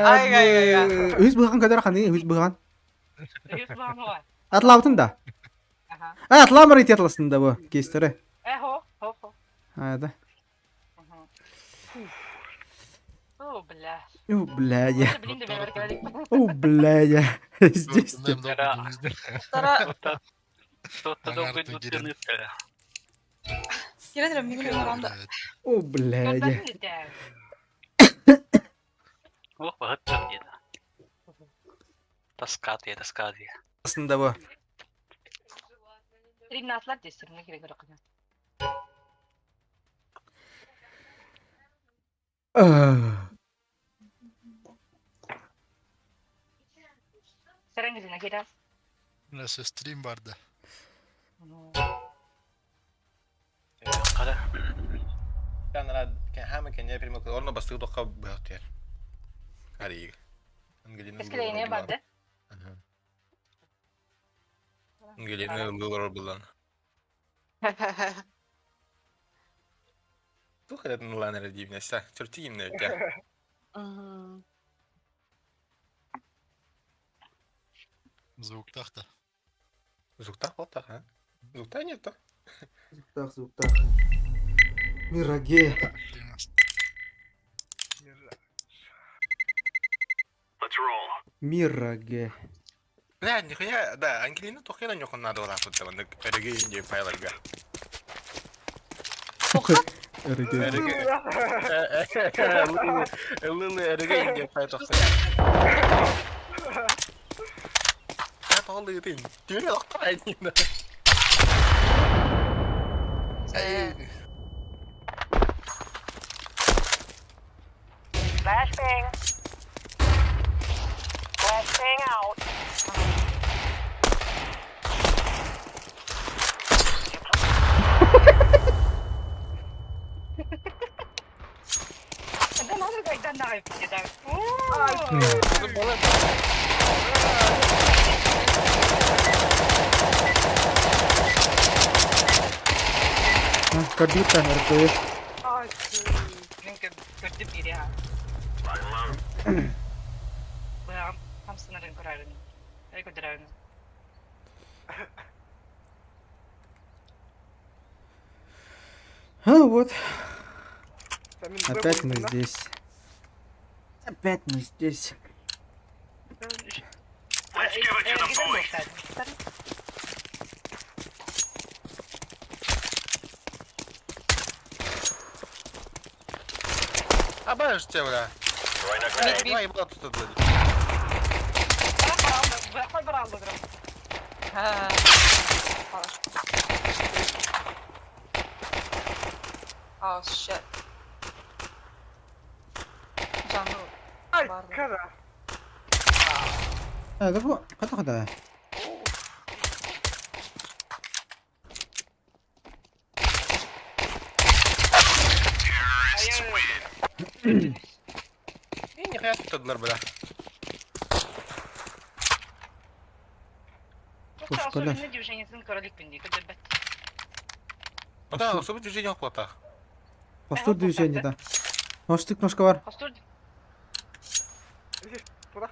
Ay. Hüs bıhan kadar kan ini, hüs bıhan. Atlautun da. Atlamır ihtiyatlasın da bu keistere. Ho. Hadi. Бля. Бля. Блин, да веркалик. Бля. Здесь. Tara Что-то долго идут тянуть. Gelirim benim oranda. Bля. Ох, вот это где-то. Тоска diye. Aslında bu. Rinatlar destirine gerek yok. Serang Angelina kita. Nasıl stream vardı. Kada. Kan hamma kan yapayım o orna bastığı toka bırak yer. Hadi. Angelina. Eskileyine vardı. Angelina bulur bulan. Bu kadar nulan era divne sta. Çortiyim ne ya. Звук-то. Звук-то вот так, а? Звук-то нет-то. Звук-так. Мираге. Мираге. Да, нихуя, да, Ангелина только на нюху надо вот так вот, эрге инди файлага. Лылы эрге инди файлага. Я толы рин. Ты не лохтай не на. Flashbang. Flashbang out. Dan hadden we dan daar even gedaan. Kadita harus. Kötü bir ya. Ben hamsınların kurarını. Eko durarını. Вот. Опять мы здесь. Абаш тебя. Давай, вот тут. Bravo. Ha. Oh shit. Canlı. Ay, Vardı. kara. هذا هو قطع. Не хрясь тут одна бля. Просто Hoş особенно geldin. движение королик пинди, когда бет. Ну да, особо движение оплата. Постур движение, да. Ножтык ножка var. Постур. Burada.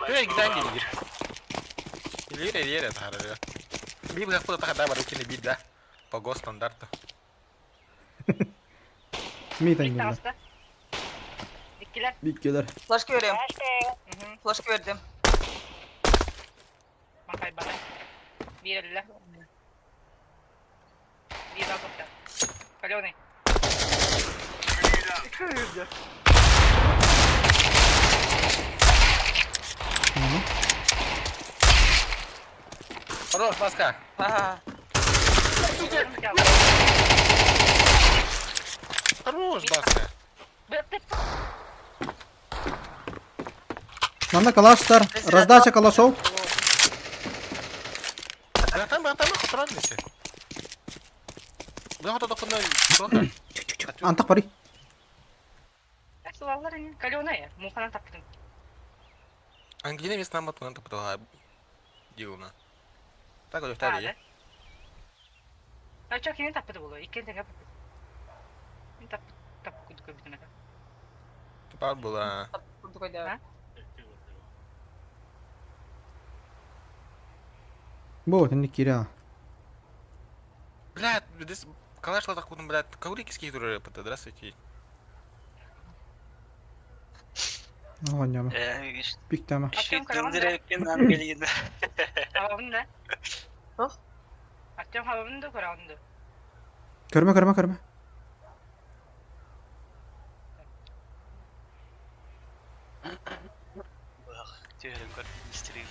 Böyle giden gelir. İleri tarıyor. Bir bırak burada kadar var ikini bir de. Pago standartı. Miden Bir geldi. tanesi. İkiler. Bitkiler. Flash veriyorum. Hı hı. Flash verdim. Makay bana. Bir elle. Bir daha topla. Калёный. İkisi de yüzde. Хорош, Баска. Ага. Хорош, Баска. Надо калаштар. Раздача калашов. Братан, контрольницы. Бля, вот это куда? Антак пари. Сулалар они. Калёная. Мухана таптым. Ангелина весна матуна таптыга. Дилна. Так вот второй, я. А чак yine tapdı bulu. İkinci tane tapdı. Yine tapdı kudu bitene kadar. Тупа была. Kurduk hadi abi. Ha? Bu şimdi kira. Блядь, здесь калаш так вот, блядь, коврики скидывают, здравствуйте. Oynayama. İşte Big tema. bir şey Akşam karavanda. döndürekken geliyordu. Havamın da. Huh? Akşam havamın da kurandı. Körme. Bak, diyorum gördüm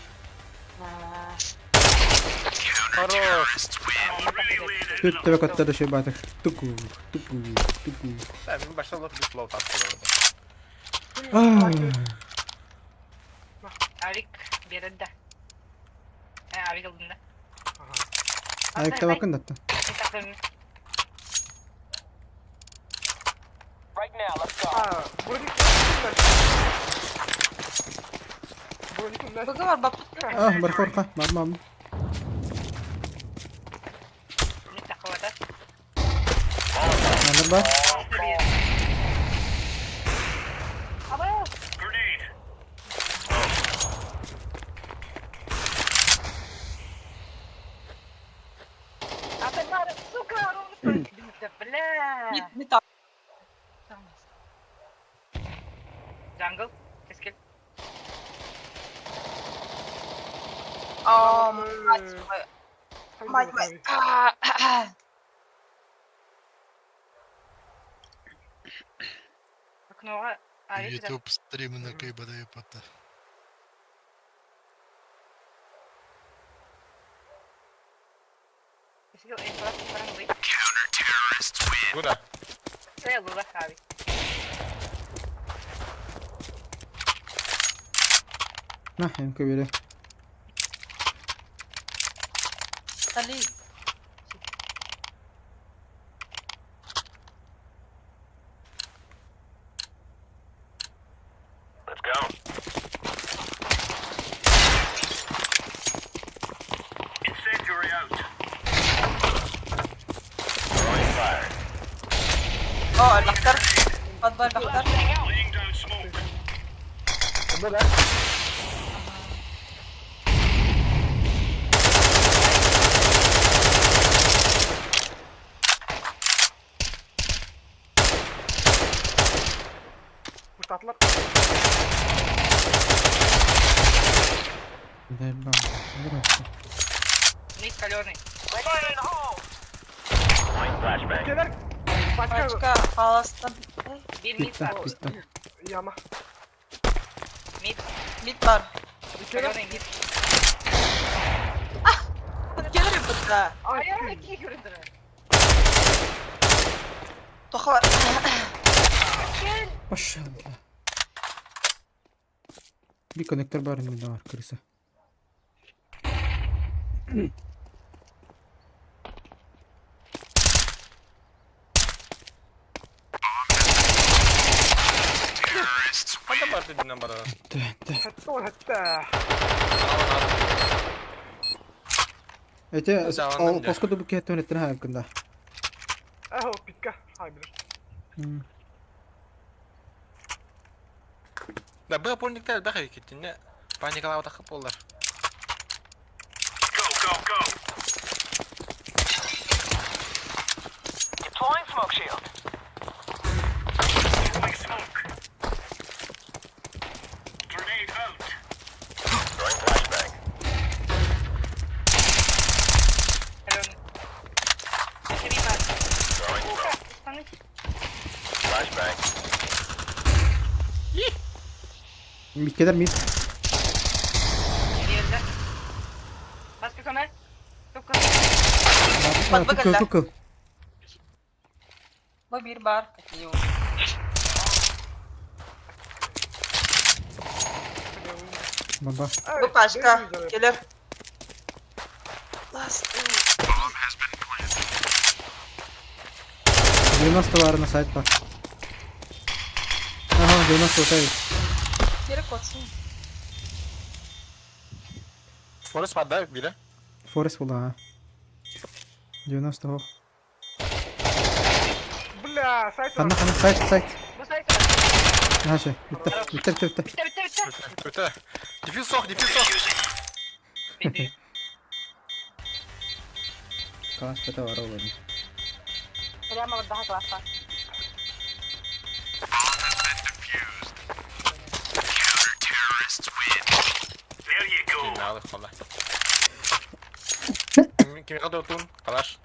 Хорош. Tütte ve katları şey batık. Tuku. Да, мне başta laf bir flow taktı orada. Avik bir yerde. Avik alında. Ayakta bakın da. Right now, let's go. Aa, buradaki kimler? Bugün var bak. Ah berkorka. Mamam. Bir takvada. Anlar bak. Ama Apa var? Suka onu bla. Mid up. Jungle. Keskel. Мать моя. Окно. Авик да. YouTube стримы на КБД пота. Keskel en fazla param var. Куда? Şuraya lula abi. Nah yang kebiri. Ali. Let's go. Incendiary out. Throwing fire. Oh, laktar. Fadbal laktar. Laying down smoke. Bu tatlılar. Дай бам. Ник калёный. Fire in the hole. Line flashbang. Gelir. Başka Başka halastan. Bir mid var. Bitti. yama. Mid. Mid var. Kalёный mid. Gelir bu da. Ayağı iki göründü. Toka var. Maşallah. Bir konektör var önünde var kırısı. Hadi parti dinle bana. Döndü. Hatta o hatta. Ete Sağından o da. posko da bu kete yönettin ha yumkin da. Aho pikka. Hay bilir. Da bu pornikler daha hareketli ne? Panikalar takıp ollar. Go, go, go. Deploying smoke shield. Throwing smoke. Grenade out. Throwing flashbang. Hello. Seri var. Throwing smoke. İstanbul. Flashbang. Mid keder mid. Geride. Başka kamer. Çok kamer. Bak, Tukul bakın tukul. Bu bir bar. Yok. Baba. Bu başka. Gelir. Last. Jonas da var na site var. Aha Jonas ortaya. Geri koçsun. Forest var da bile. Forest buldu ha. Jonas da o. Bля, site var. Kanna site. Bu sayı. Ha şey. Bitti. Bitti bitti. Öte. Diffuse sok, diffuse sok. Bitti. Kaç kata var oğlum. Hadi ama daha klas var. There you go. Ne alır kolla. Kimi kadar otun? Kalaş.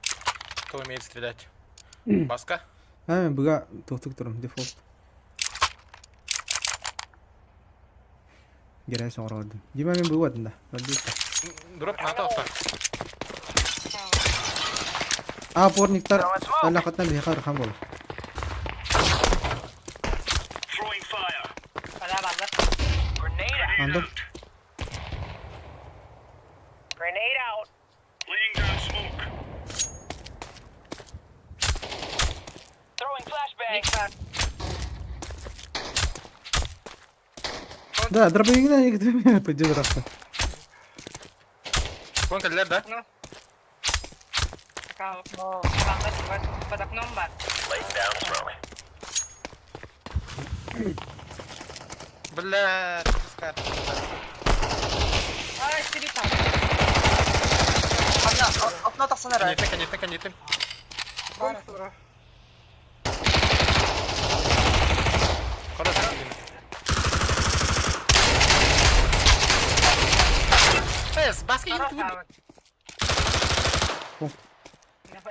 Кто умеет стрелять? Баска? Ha ben buga tohtuk durum default. Gereği sonra aldım. Gime ben bu adında. Hadi işte. Дроп на тофта. Porniklar alakattan bir yakar kan bol. Throwing fire. Hala bağlı. Grenade Anladım. Grenade out. Laying down smoke. Throwing flashbang. Mix var. Да, дробовик на них двумя пойдет раз. Сколько лет, да? Bakalım. Badak number. Laying down smoke. Бля, скат. Ay seri tam. Okna taksana herhalde. Конетин. Sonra. Kora sen. Es, baska yürü.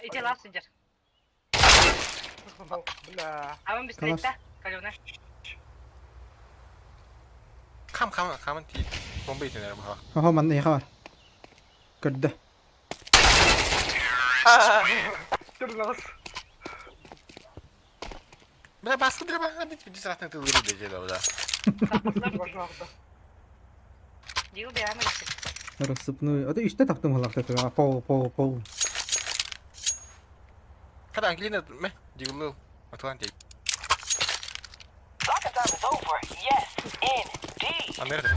İki last incer. Bля. Ama bir straightte. Kalıyorlar. Kamın değil. Bomba itinerim ha. Aha man ne var? Kırdı. Dur lan. Bля, baska bir bak. Bir zaten tılgırı diyeceğiz orada. Başına attı. Diyor bir ama işte. Рассыпную. Это üstte taktım halakta. Po. Kadang kilin me. Digulul. Atuan değil. Locking time is over. Yes, indeed. Amerika.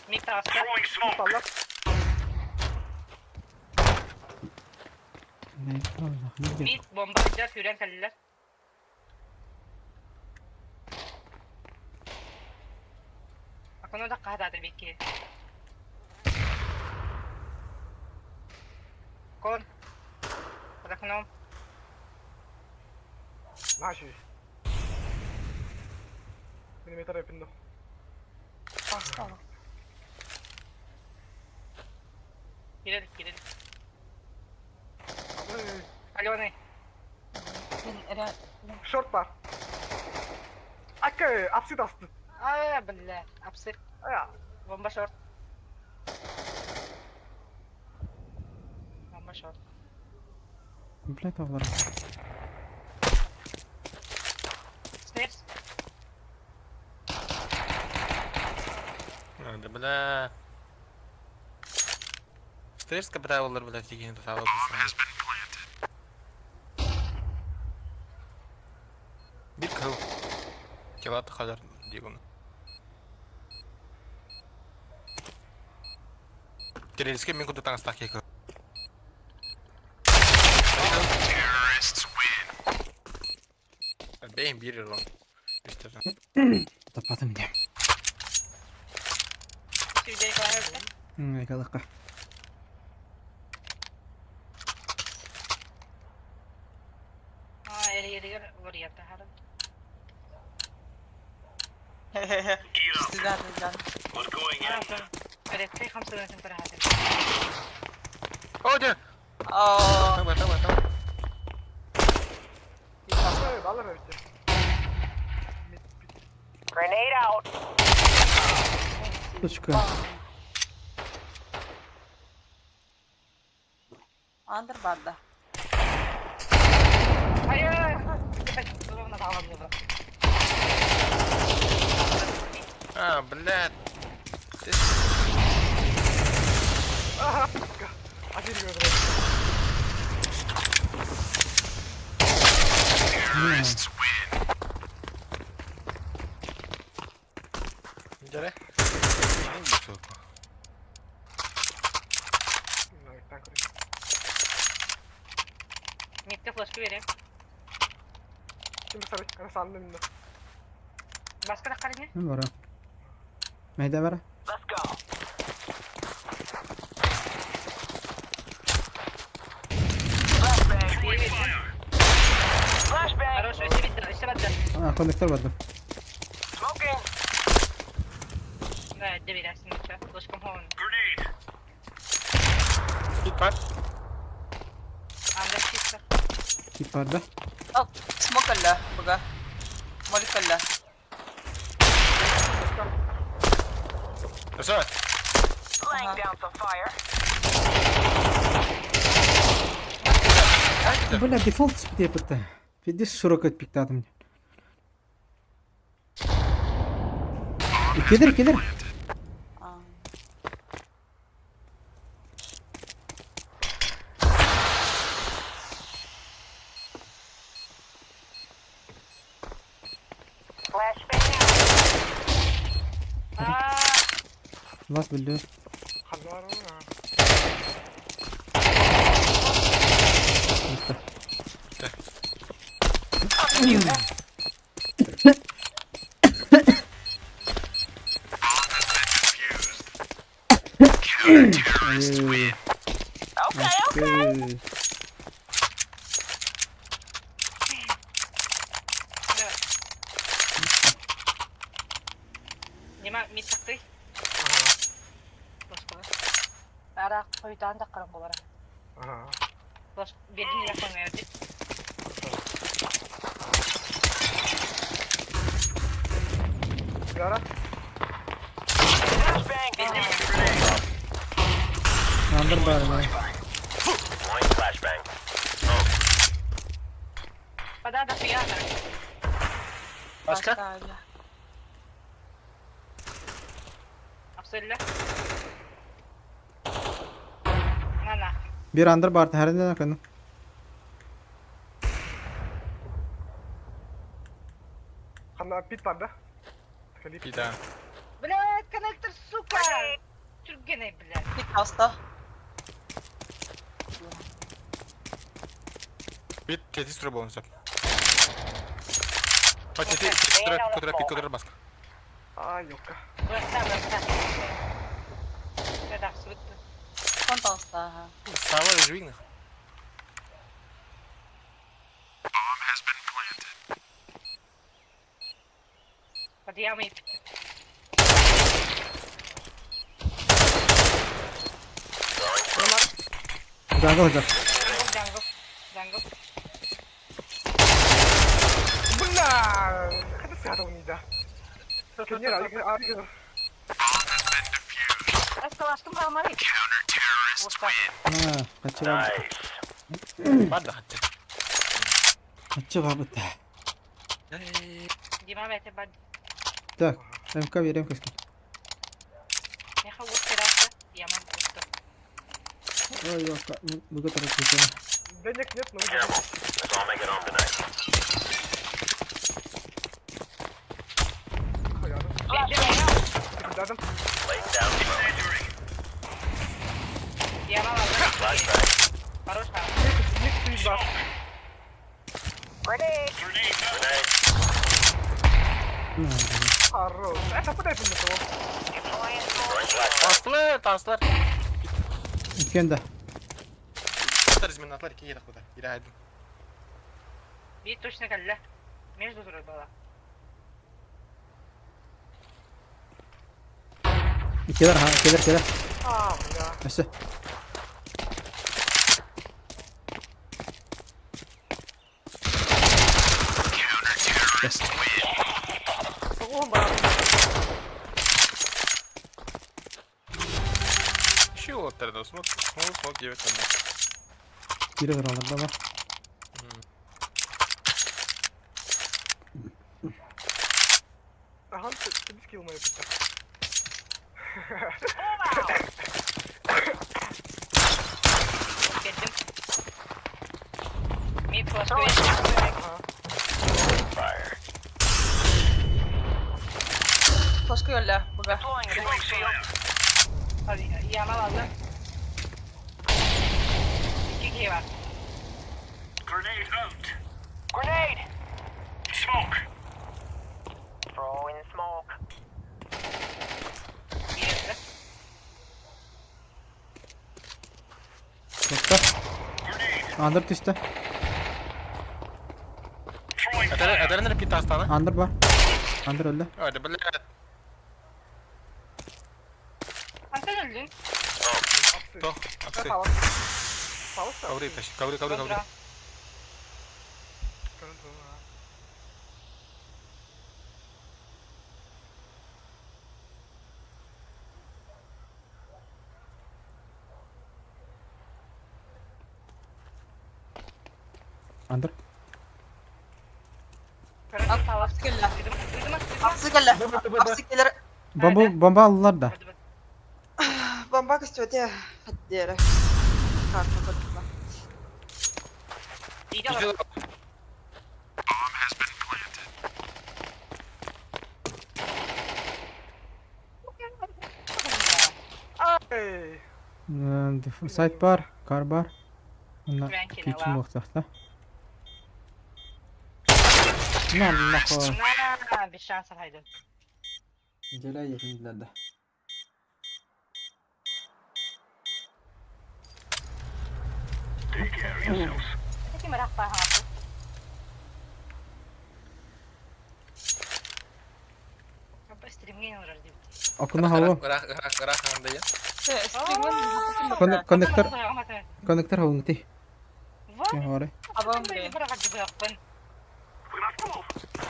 Mid tarafta. Throwing smoke. Allah. Ne? Allah ne? Mid bombacılar, Hüren Kaliler. Ako da kahadadır belki. Kon. Bırakın ماشي. Benim yeter yapında. Girelim. Alo ne? Short var. Akka apsit astı. Ay billah. Apsir. Ya. Bomba short. Bomba short. Komplett avlar. Stairs. Hadi bля. Stairs kapıda olur bля diyeceğin de sağ olasın. Bir kıl. Kilat kadar diye bunu. Tidak di skip, minggu tentang stack ya. Bem, bir loh. İşte. Tapadım ya. Sudah kelar. Yakaladık. Eli oraya taharım. Sizden de can. What's going in? Evet, 5 سنة para hadi. Oh dia. Oo. Tamam. İnsanlar öyle alır öyle. Grenade out. Точка. Underbar'da. Hayır. Ona da alamıyorum. Ah, belat. Acil gördüm. Jadi. Ini bisa. Ben kırayım. Mitte flash vereyim. Şimdi sarı. Ana sandım bunu. Başka da karın Ne var? Meyde var. Let's go. Flashbang. Хорош, işte بدل. Aa konnektör vardı. Smoking. لا دبي لا سمعت. وشكم هون. Grenade. Git var. عندك شيء. Tip vardı. Oh, smoke kalla. Baga. Molik kalla. Nasıl? Laying down some fire. Böyle default speed yapıttı. Bir de surokat pikti adam. İkidir. Aa. Last bildi. Kallar mı ya? Okay. Lima mitak tuh. Aha. Bos bos. Ada koyudan da karang ko bara. Aha. Bos biedin ya ko ngayon. Bir ara. Flashbang. Andır bari lan. Deploying flashbang. Pada ada piyata. Başka? Hala. Absolut. Mana? Bir andır bardı her ne kadın. Kanlar pit vardı. Kalip. Bir daha. Блядь, коннектор, сука! Türkgene блядь. Hit hasta. Bir tehdit süre bonus yap. Bak tehdit kudrap bas. Aa yok. Бросай. Это абсолютно. Konta hasta ha. Sağ var özgürlüğün. Подъемы. Gango hocam. Jungle. Bunlar. Hadi sihada oynayacağız. Kenya abi. Aşkım kalmadı. Ha, kaçı var. Nice. Var da hatta. Kaçı var bu da. Дима это бад. Так, МК vereyim kaçtı. Я хочу терраса. Я могу что. Ой, yok. Bu kadar kötü. Denecek net mi? Careful. Let's all make it home tonight. Koyalım. Flashbang out. Gidelim. Laying down smoke. Yaman aldım. Flashbang. Хорош. Ник feedback. Grenade. Harus. Siapa dah pindah tuh? Throwing flashbang. Tanslar. İkende. Atarız min atlar 2 yedek bu da. Yine hadi. Bir точно калля. Между турой была. İkiler ha, ikiler. Ah, ya. Nasıl? Soğuğum bana. Şu ortada smoke gibi kaldı. Biri var oralarda bak. Aha, temiz kill mı yapacak? Geldim. Mid flash Fire. Flaska yolla. Burada. Throwing shield. Hadi yaman aldım. 2 kişi var. Grenade out. Grenade. Smoke. Throwing smoke. Bir yerde. Doktor. Under düştü. Throwing Atarın repeat hastane. Under var. Under öldü. Hadi böyle. Sen öldün. Toh. Aksi. Sağlık. Sağlık da. Kavri taş. Kavri. Kontra. Under. Karın tavası. Flaska yolla. Duydum. Aksi yolla. Aksi gelir. Bomba aldılar da. Bomba istiyordu. Hadi diğeri. Kartı koydum. İyi de var. Hey. Site bar, kar bar. Bunlar Güven kine geçim var. olacakta. Ne Allah o. Bir şans haydi. Gele yekindiler de. Peki merak var ha. Apa streaming yang udah di. Akıllı hava. Gerak anda ya. Stream'in Konektör hava ngerti. Wah, Yang hore. Abang ini be. berapa di berapa?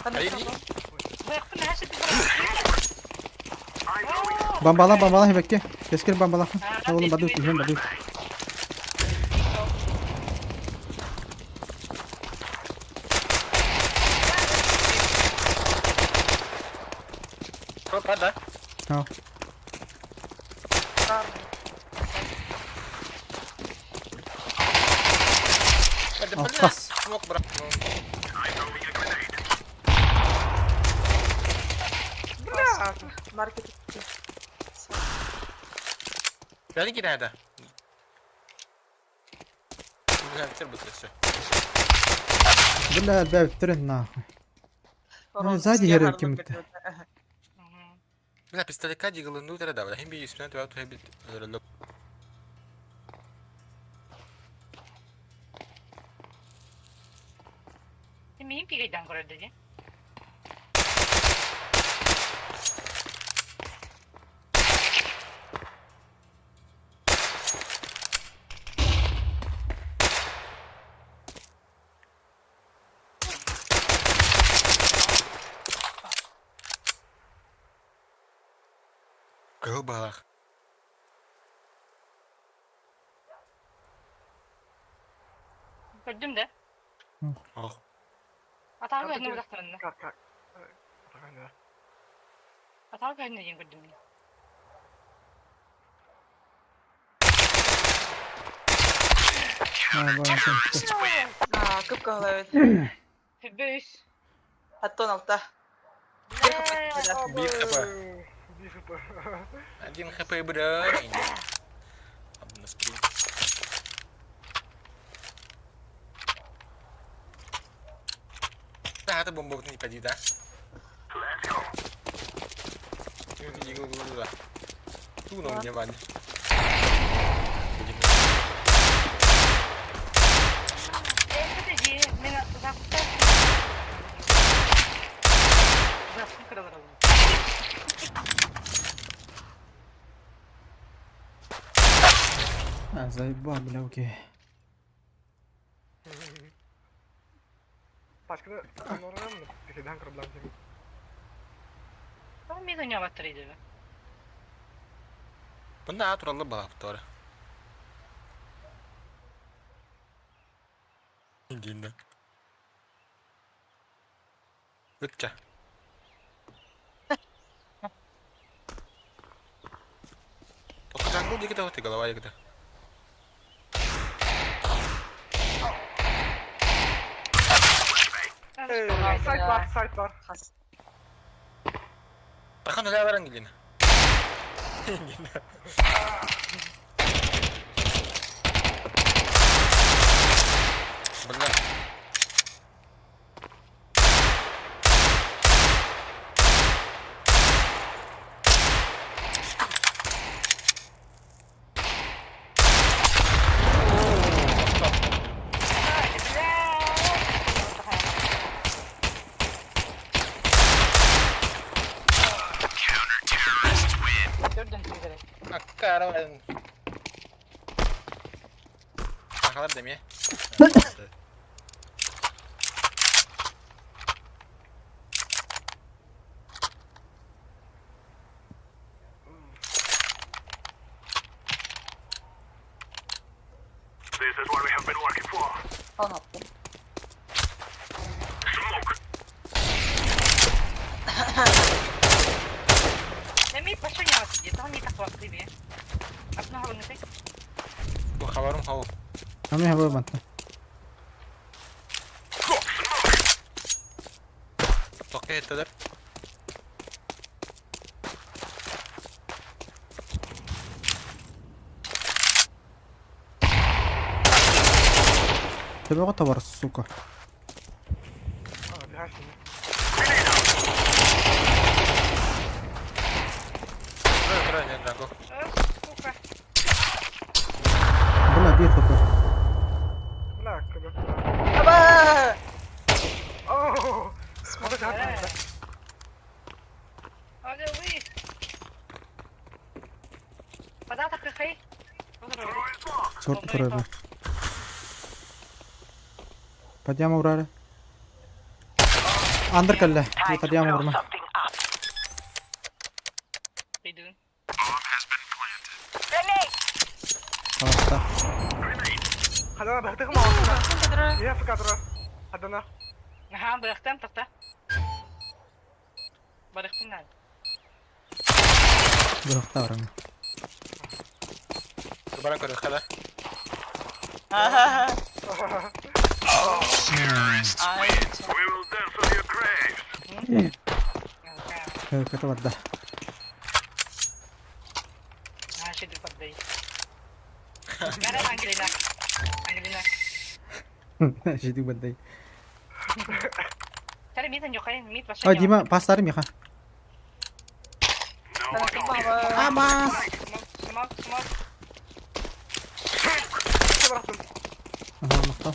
Hayır iyi. Berapa nasi di berapa? Bambala bekle. Keskir bambala. Ha oğlum badu tuhan badu. Çok ada. Ha. Hadi Ah, böyle. pas. Smoke bırak. Market. Belki yine ada. Güzel bitir bu sesi. Billa bevtirin na. Сзади герой кем-то. Бля, пистолетка дигл ну тогда, хим би испнет вау то хебит лок. Ini pilih dan korek aja. Gılbalar. Gördüm de. Oh. Atağı gözüne bıraktım önüne. Kalk. Bakın ya. Atağı gözüne diyeyim gördüm beni. Ha bana sen. Кыпкалай. Fübüş. Аттон алта. Bir kapı. Bir kapı. Один хп бра. spring. Nah, itu bom nih Pak Jita. Ini dulu lah. Tuh nomornya Pak. Подожди, меня туда Заебал, бля, окей. Başka da normal mı? Bir şeyden kırılan şey. Ну, меня не отрезали. Bunda turallı balık doğru. İndiğinde. Bütçe. Только джангл дикий ты голова ягода. Site var. Has. Bakın öyle veren gelin. Bener. Gördün mü direkt? Akar ben. Bakalar demeye. Falan attım. Ja, mi patrzenia idzie, to nie tak łatwiej. A w nowy nie Bu havarım havu. हम यहाँ पर बनता. Tokke ettiler. تبي قطة برا السوق. Bir her şey. Buraya ne Drago? Сука. بلا بيت خطر. Bırak kıdı. Aba! Oh! Smoke atma. Hadi uy. Податок какой? صورت قريبة. قديم وراره. أندر كله. قديم ورمه. Bidun. خلاص. Hadi baktık mı altına? Bakın kadar. Niye fıkadra? Hadi na. Ага, бырыктан токта. Бырыктан. Bıraktı aramı. Bana koydu kadar. Aha. Ay. كتب ده. ماشي دي بدي. انا انجلينا. انجلينا. جدي بدي. ترى ميت نيوكاين ميت بس. ديما باستارım ya. Tanıtım baba. Ama. Smoke, smoke. Ne bıraktın? Aha nokta.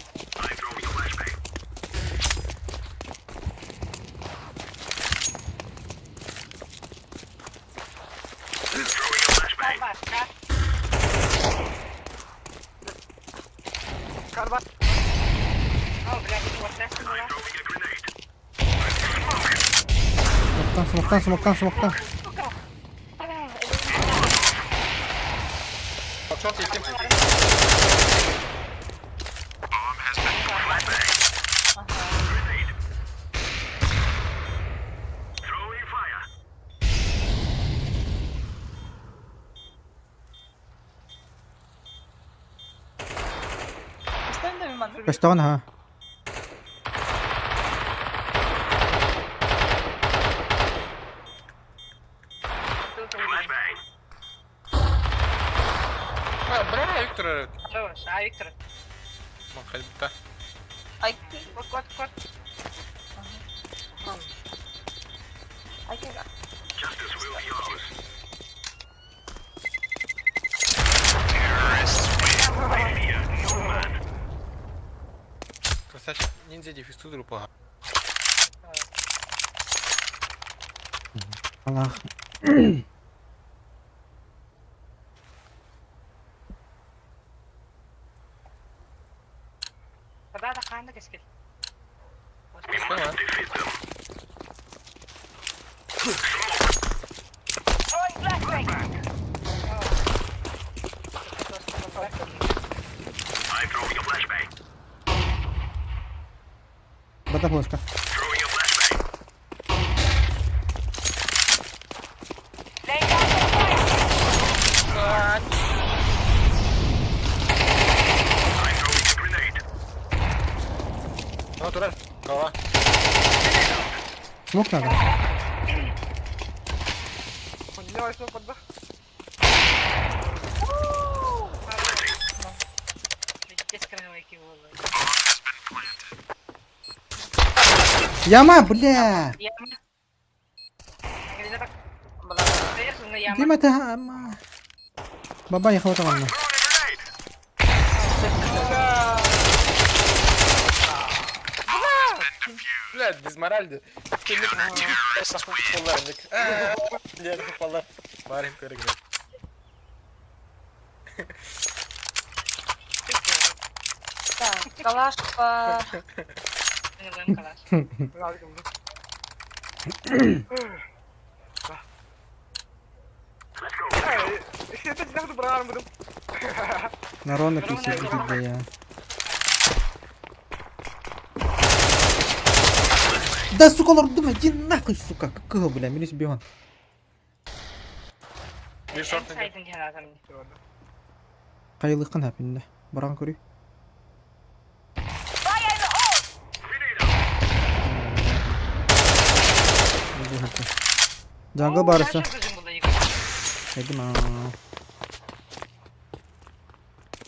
Var, kar. Kar var. Oh, блядь, вот так было. Smoke'tan. Сука. Bak çok ettim. İsterim de mi man? Kaçtan ha? Бля, Виктор, Что, Виктор? махальта. Ay, Вот. ay, kaya. Красавчик, ниндзя дефис тудру пога. Allah. Когда так anda кескил. Что, а? Bata flaska. Natural, kava. Smoke na ka. Поднялась на поддах. Дискринуй киву. Яма, бля. Яма. Где так? Wala. Серьезно, на Di яма. matama. Baba, yakaw ta kanna. Бля, дизморальді. Kimlik saçma futbollar indik. Diğer futbollar. Bari yukarı gidelim. Так, калаш по... Не будем калаш. Birazcık mı? Ще это не буду брать, буду. Народ на пісі буде я. Да, сука, лорд, думай, иди нахуй, сука, какого, бля, минус бион. Bir short indik. Saydın cenazem. Kayılıkın hepinde. Baran koruyor. Jungle barısı. Dedim ha.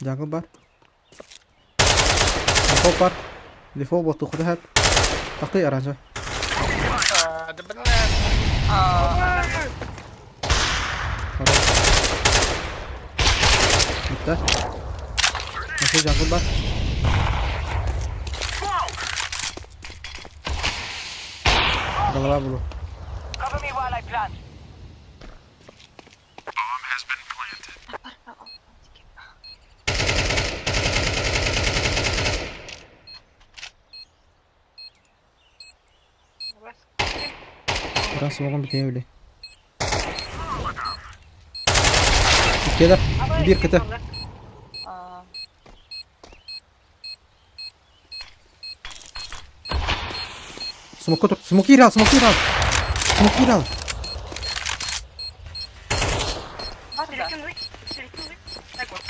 Jungle bar. Default bar. Default buat tuh hep. Takı aranca. Hadi bener. Bitti. Nasıl jungle bar? Голова было. Cover me while I plant. Biraz soğukun bitiyor öyle. Keder. Bir kıta. А, Smoke tut. Smoke al. Smoke al. Smoke al. Магда. Так вот.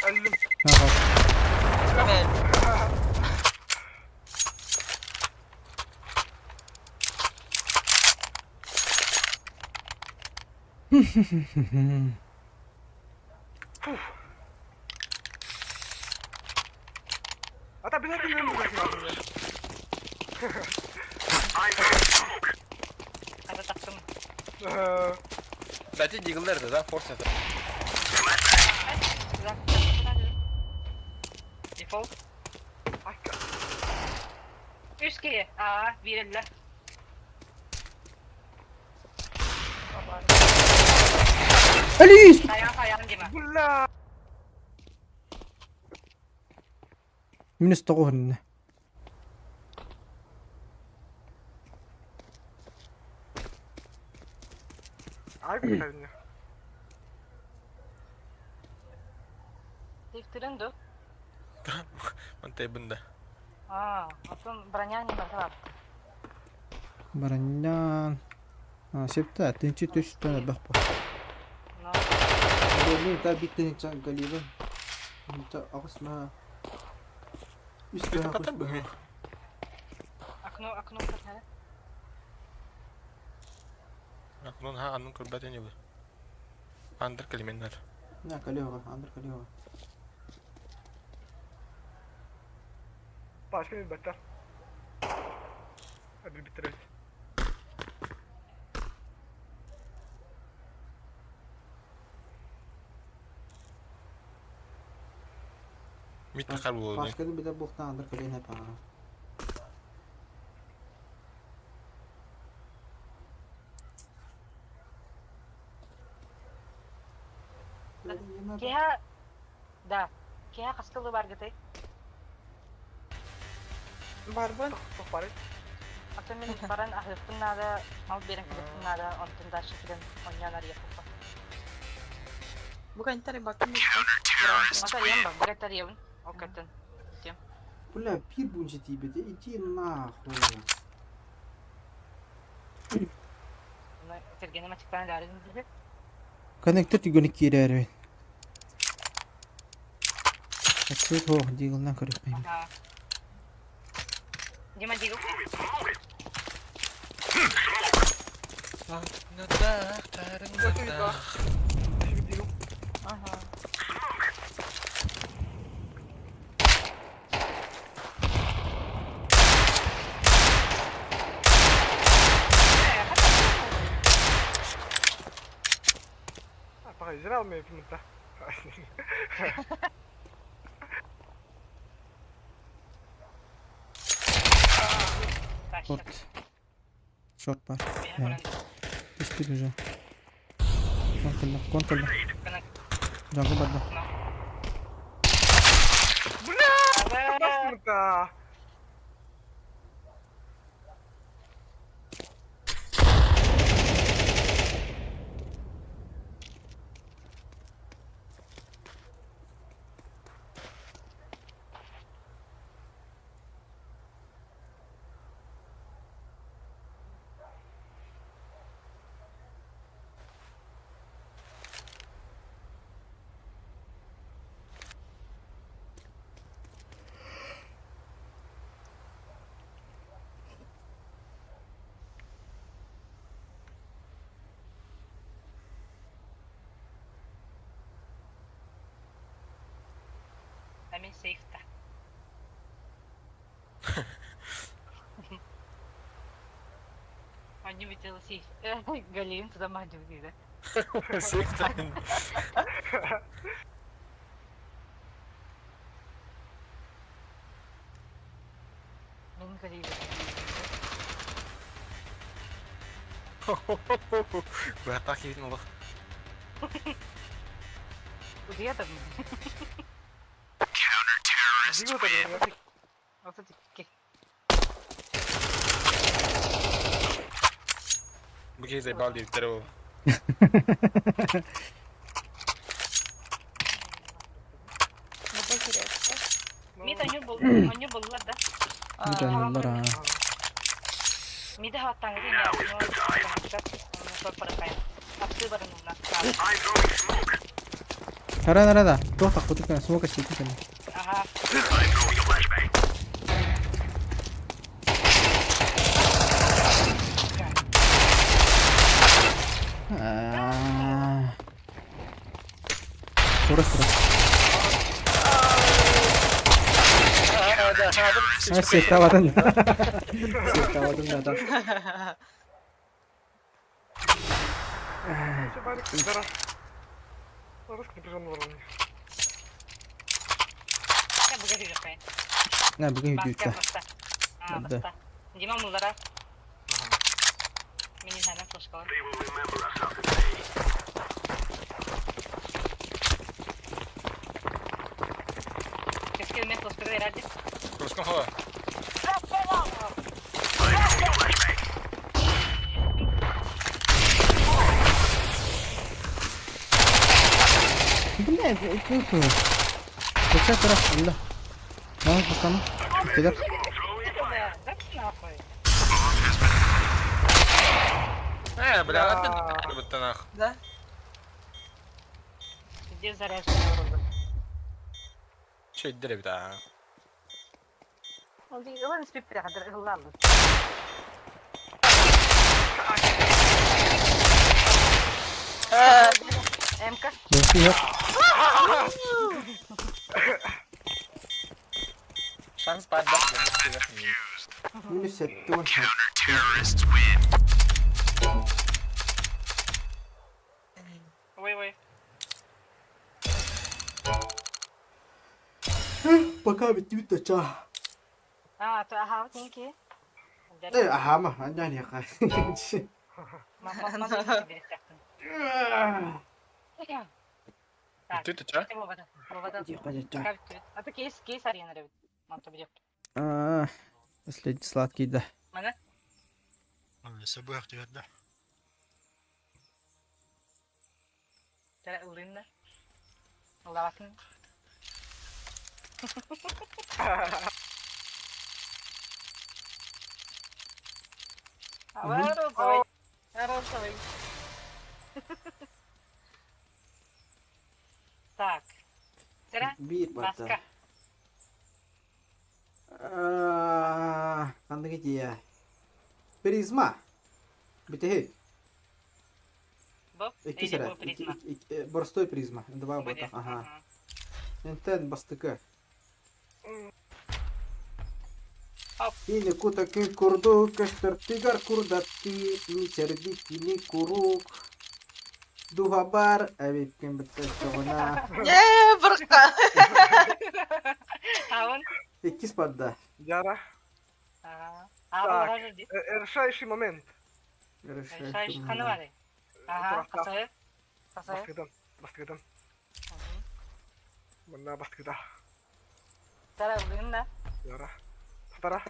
Öldüm. Ha bak. Well, Hatta bir dakika önümü bırakayım abi. Hadi taktım. Dati Deagle'ları da force atar. Default. Ay, Üst kere. Verirler. Alice. Ayağın deme. Bulla. Minus togo henne. Ay bir tane. Defterin ду. Mantay bunda. Потом броня не могла. Baranyan. Ha septa. Tinci tu sta bah pa. Но Ini ta bitin cha galiban. Ta ako sma. Üstüne Kapatın mı? окно катали. Aklın anın kurbatın ya bu. Andır kelimeler. Ne kalıyor? Andır kalıyor. Başka bir better. Hadi bitirelim. Mit bakar bu oldu. Başka bir de boktan andır kalıyor hep ha. Kaya, da. Kaya kaskılı var gıtay. Barban. Çok bari. Atın benim paran ahıftın nada, mal berin kılıftın nada, ontun da şekilden onyalar yapıp. Bukan tari bakın işte. Masa yan bak, buraya tarayalım. O kadın. Bula bir bunca tipi de iti nahu. Bunu tergenim açıktan lazım bize. Connector ti gonik kiri erwe. Access ho jiggle na kare payım. Ha. Di man digo. Şimdi diyorum. Aha. Pakizir almıyor pimunta. Taşak. Short bar. Benim buranın. İşte güzel. Kon kalla. Kanak. Jangan badda. Bas pimunta. Kami safe ta. Anyo bitul sih. Galing sudah maju gitu. Sekten. Min galing. Beratakin Allah. Udah tapi. Digo tabii. Waktu dikit. Bu kez ebal değil o. Burada kiresi. Mid anyo bullar da. Bir tane yollar ha. Mid hatang itu ya. No, no para kayak. Tapi barang nuna. Nara da. Tuh tak putuk kan semua kasih kan. Aha. Ah. Terus. Ah, safe kawadan. Safe kawadan da. Все bari kızlara. Harus kepikiran orang. Ya bukan sih kayak. Nah, bugün video Basket ita. basta. Ah, Ada. basta. Hindi mo mulara. Mini sana close call. Keski me close call era de. Terus kan ho. Bu ne? Bu. Kaçak taraf Allah. Ne oldu sana? Gider. That's not right. Berarti betul nak. Da. Dia zaraz vuruldu. Şey dire bir daha. Oldu. Ulan ispi bir kadar hızlı. МК. Bensin yok. Şans padak banget juga. Ini set tuh. Вой. Baka bitti bitti ça. То ага, тинки. Aha mah anjan ya kan. Мама тебе рецептом. Так, Itu tuh, Cah. Вовада. Дикая ча. Как ты? А ты кейс арена, ребят. Мам, то будет. Последний сладкий да. Mana? Sabah ihtiyarda. Tara ulin da. Allah bakın. Вару давай. Так. Тара, Bir маска. batta. Kandı gitti ya. Prizma. Bitti. Боп, İki иди sıra. по призма. Простой призма. Два Будет. бота. Ага. Enten bastıkı. Hop. Yine kutakin kurdu. Köster tigar kurdatti. Niçerdi kini kuruk. Duhabar. Evet kim bitti sonra. Бұрыққа. А он? İki spadda. Яра. Ага. Так. А он же Решающий момент. решаешь ханвали. Ага, хасая. Хасая. Бастыгыдан. Мына бастыгыда. Тара улин да. Яра. Тара.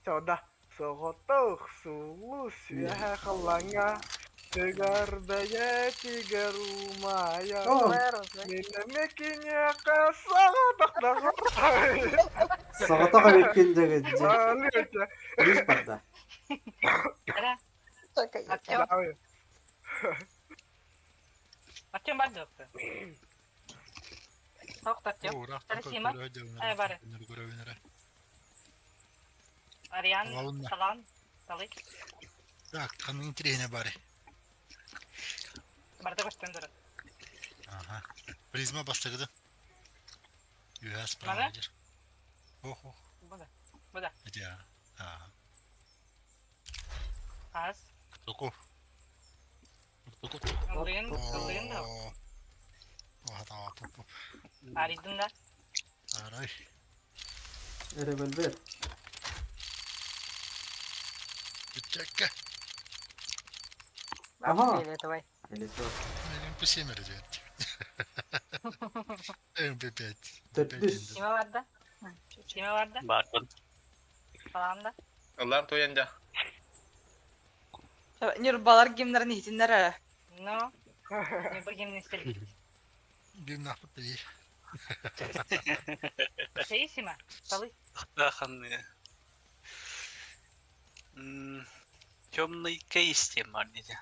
Coba sogotoh sulus ya kalanga. Tegar daya tiga rumah ya. Oh. Minamikinya kasadak dak. Salata kaybetkin cagacı. Lihat ya. Bir spadda. Тара. Артем. Артем бар жоқты. Тоқтат жоқ. Тара Ай, бары. Ариан, Лауна. Салан, Салик. Так, kanın tirehine bari. Барды көштен дұры. Aha. Prizma bastırdı. Yuhas Bana? pravidir. Oh. Бұда. Hadi ya. Aha. Аз. Toku. Toku. Улин да. Oha tamam. Pop. Аридын да. Aray. Revolver. Bütçekke. Aha. Или давай. Öyle sor. Benim bu şey verecek. En pepet. Dörtlüs. Киме бар да? Киме бар да? Bakın. Салан да. Allah tuh yang jah. Нер балар геймдерін ехетіндер әрі. Но. Не бір кемін істелік. Bir nakit değil. Сейсима. Салы. Bakın. Темный кейс тем var dedi.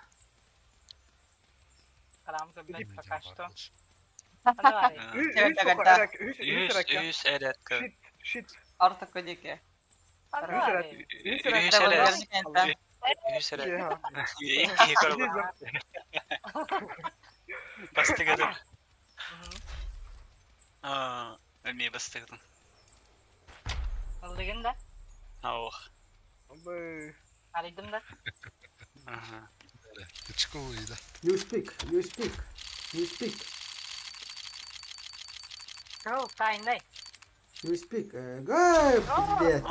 Қалам көбінен пока что. Var. Қаны бар. Yüz eret kı. Shit. Артық көдеке. Қаны бар. Yüz Револьверді eret. кенті. Yüz eret. Ya. İki yukarı. Bastıgıdım. Aa, ölmeye bastıgıdım. Алдығын да. Oh. Abi. Аридым да. Aha. Çıkovuydu. You speak. О, тайындай. You speak. Gay. Привет.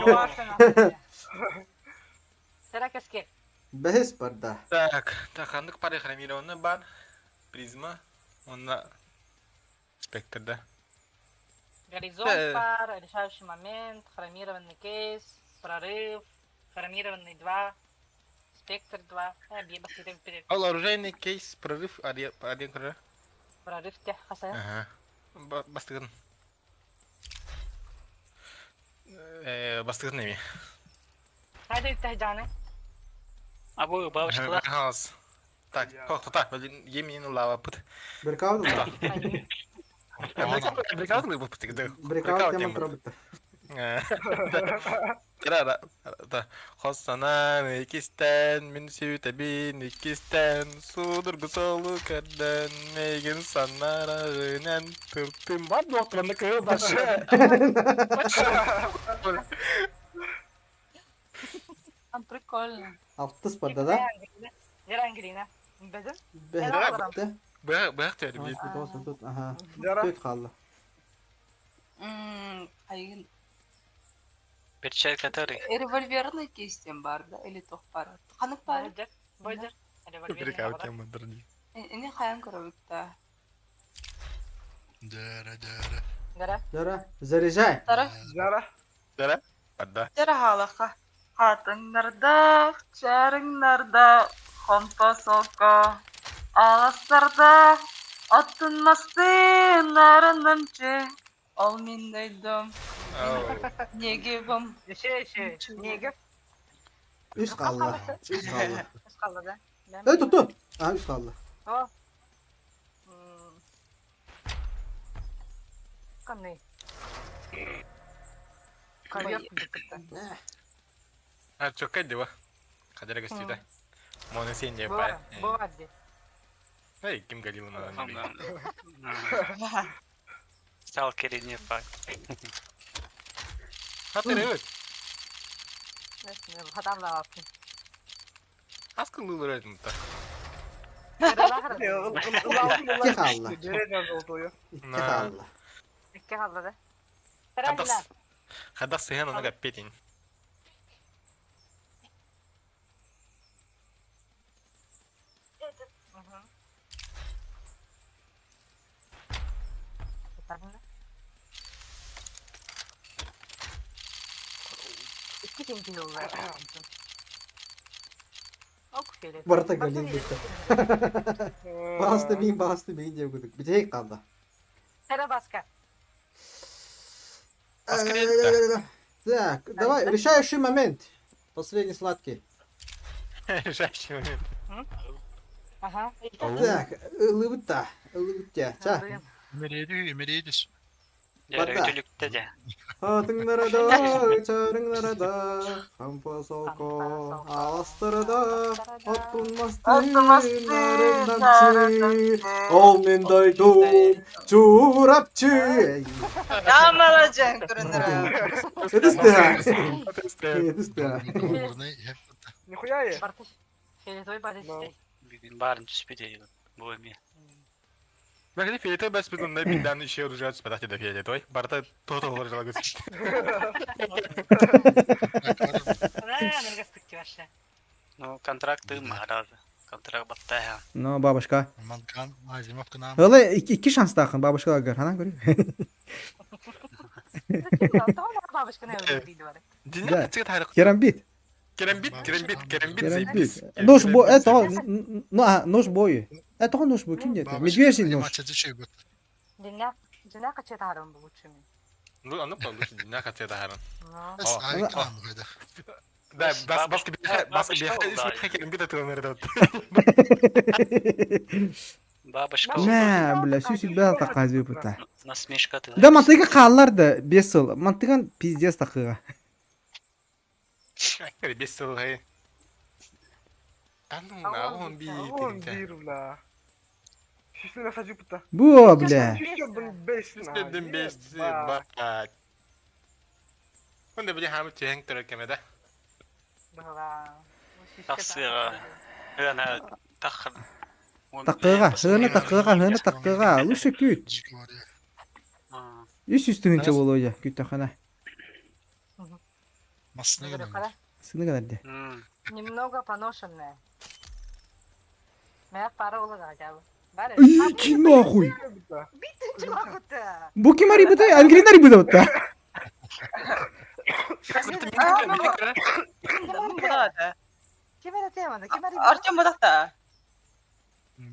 Тара кәске. Behis spadda. Tak kandık pada kremira onu ban. Prisma. Ona Spectre да. Горизонт пар, решающий момент, хромированный кейс, прорыв, хромированный 2, спектр 2. Биеба сидим вперед. Al оружейный кейс прорыв один кара. Прорыв те хасая. Aha. Bastıgın. Bastıgın ne mi? Хайде те жаны. А bu бабушкалар. Хаос. Так, так, yemin lava put. Breakout mı? Breakout mı bu put? Breakout tema probita. Hossana Nikisten, min süte bin Nikisten, sudur gusolu kerden, meygin sanara önen tırtım. Var mı oturanı kıyıl başı? Там прикольно. Altı spada da. Gelen gireyim ha. Bedim. Bitti. Bırak diyor bir. Tut olsun tut. Aha. Yara. Tut kaldı. Ayın Bir şey katari. revolverный кейстен бар да или тоқ бар. Қанық бар? Boydur. Hadi bak. Bir kahve mıdır? Ini қаян көрөбүктө? Dere dere. Gara. Yara. Заряжай. Тара Yara. Dere? Adda. жара халақа. Хатыңдарда, жарыңдарда, хомпа сока. Аластарда, аттынмастын арынымчы. Ол мен дойдум, неге бум. Niye Üst kaldı. Üst kaldı. Üst kaldı da. Evet tuttu. Aha üst kaldı. O. Kan ne? Kan yok mu? Ha çok hadi va. Kadere gösterdi. Monu sen de Bu yapar. var. Bu hadi. Hey kim geliyor ona? Сталкери не факт. Hatta evet. Hatam da yaptım. Askın lulur ettim ta. İki kaldı. Nereye nerede olduğu ya? İki kaldı. İki kaldı da. Hadas sehen ona kapetin. İki tinki yollar. Bu arada Galil bitti. Bastı beyin diye okuduk. Bir tek kaldı. Tera baska. Так, давай, решающий момент. Последний сладкий. Решающий момент. Aha. Так, ılıvıtta. Ilıvıtta. Ça. Meriyedis. Yarıcılıkta da. Hatınlara da, çarınlara da, kampa soko, ağastara da, atılmastın narındamçı, olmen doydum, çurapçı. Ямалажан көрінірі. Ediste. Ediste. Ediste. Нихуя ye. Barış. Şey, barış. Bizim barın tüspedi. Bu emi. Bak de fiyatı bas biz onda binden işe olacağız sepet de fiyatı toy. Barta total olarak algıs. Ne nereye sıkıntı var şey? Ну, контракты махаразы. Контракт баттая. No, babuşka. Mankan, malzeme kınam. Öyle iki şans daha akın babuşka gör. Hana görüyor. Tamam başka ne öyle var. Dinle çık tarih. Kerem bit. Kerem bit. Kerem bit. Нож бой. Это, нож бой. Это нож бой. Kim getir? Medvежий нож. Maçacı şey bu. Dinle kaç yetarım bu uçumu. Ну, оно получится. Dinle kaç tarih. No. Es ay kan bu da. Да, бас bir Kerem bit atıyor nerede? Бабушка. Ne bile süsü bel takazıyor bu ta. Насмешка ты. Da mantığı kallar da 5 yıl. Mantığın pizdes takığı. Bir sıl hay. Anam ağam bir Oğlum tinka. bir la. Şişli mesajı puta. Bu bile. Şişli besin ha. İstedim besti bak. Bunda bile hamit çehenk törkemede. تقصير. أنا تأخر. Takığa. Hını takığa. Uşu küt. Jigori. Üst üstünce oluyor. Küt takana. Masına gelen. Sını kadar de. Немного поношенная. Моя пара улыгача. Бар. Ай, kim nahуй? Чувак-то. Bu kim arıyor bu da? Angrin arıyor bu da bu da. Burada. Kim era tema? Kim era? Артем бұдақта.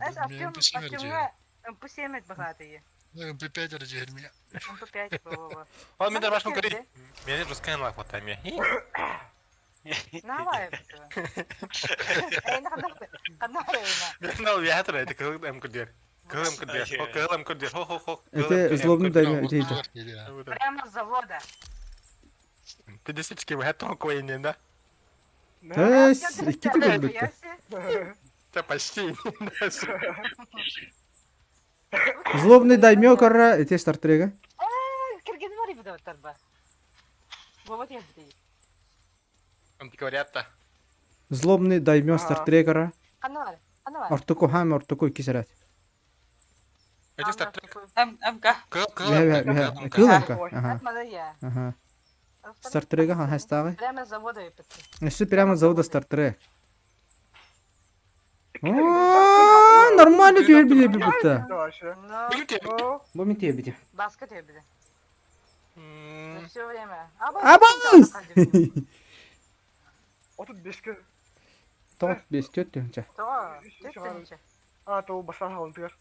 Эс Артем, Артемга МП7 бахатые. MP5 derece hermiye. МП5 было. Al men başım kırı. Beni Ruskay'ın lak vatam ya. Давай. Ey ne kadar? Kadar ey. Ben al ya hatırlaydı kılım kırıyor. Kılım kırıyor. Ho. Это злобный дайме. Geliyor. Прямо с завода. Пидесечки мы это коин, да? Тэс икки төгөлбөттө. Да почти. Злобный даймё карра эти стартрега. Кирген var ya bir de Баба тем değil. Он говорят-то. Злобный даймё стартрегара. Anne var. Ортоко хам ортоко икки сарат. Эти стартрек. Амка. Кылымка. Ага. Atmadı ya. Ага. Стартрега хан хастагы. Прямо с завода выпустил. Если прямо с завода стартрек. Нормально түйел биле бипта. Давай. Ну, Бу мен түйе бите. баска тебе bir de. Все время. Абас! 35 kere. Топ бес төт төнчө. Tamam. Tüttünce. То басар халынтыр.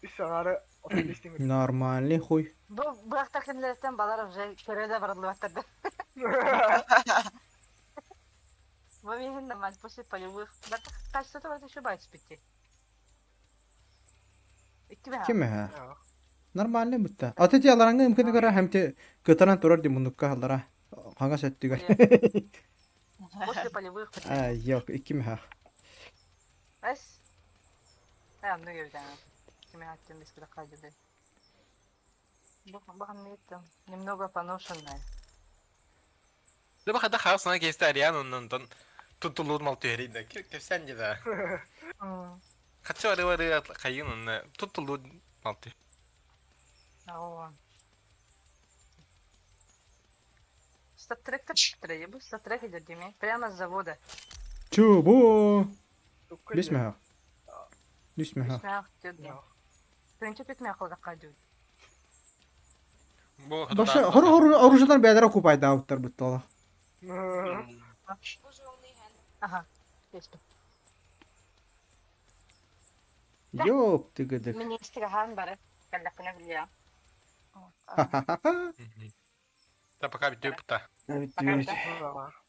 Üç sanarı 35 tenge. Нормальный хуй. Bu bıraktaklarından balar уже körede varıldı battırdı. Bu benim de mal после полевых. Bak kaç saat var şu bayt bitti. 2000. Ким ха? Нормальный бутта. Атети алараңга имкин кара хамте кытаран турар ди мундукка халдара. Ханга сеттигер. После полевых. А, yok, 2 ха. Бес. Я много видел. Kimi attım biz de kaydı. Bakın ne ettim. Немного поношенная. Да баха да хаос на гейста ариан оннон тутулуд мал түйерийді. Кепсен жеда. Хачу ары кайын онна тутулуд мал түйер. О. Статрек-то требу, статрек идет Диме. Прямо с завода. Чубу. Бисмеха. Бисмеха. Смях идет. В принципе, смях уже кайдет. Баша хор оружадан бедара купайда ауттар буттала. Ага. Есть. Yok tıgıdık. Мне истрахан бары. Когда понавлия. Да пока битюпта. Evet Пока diyor. битюпта.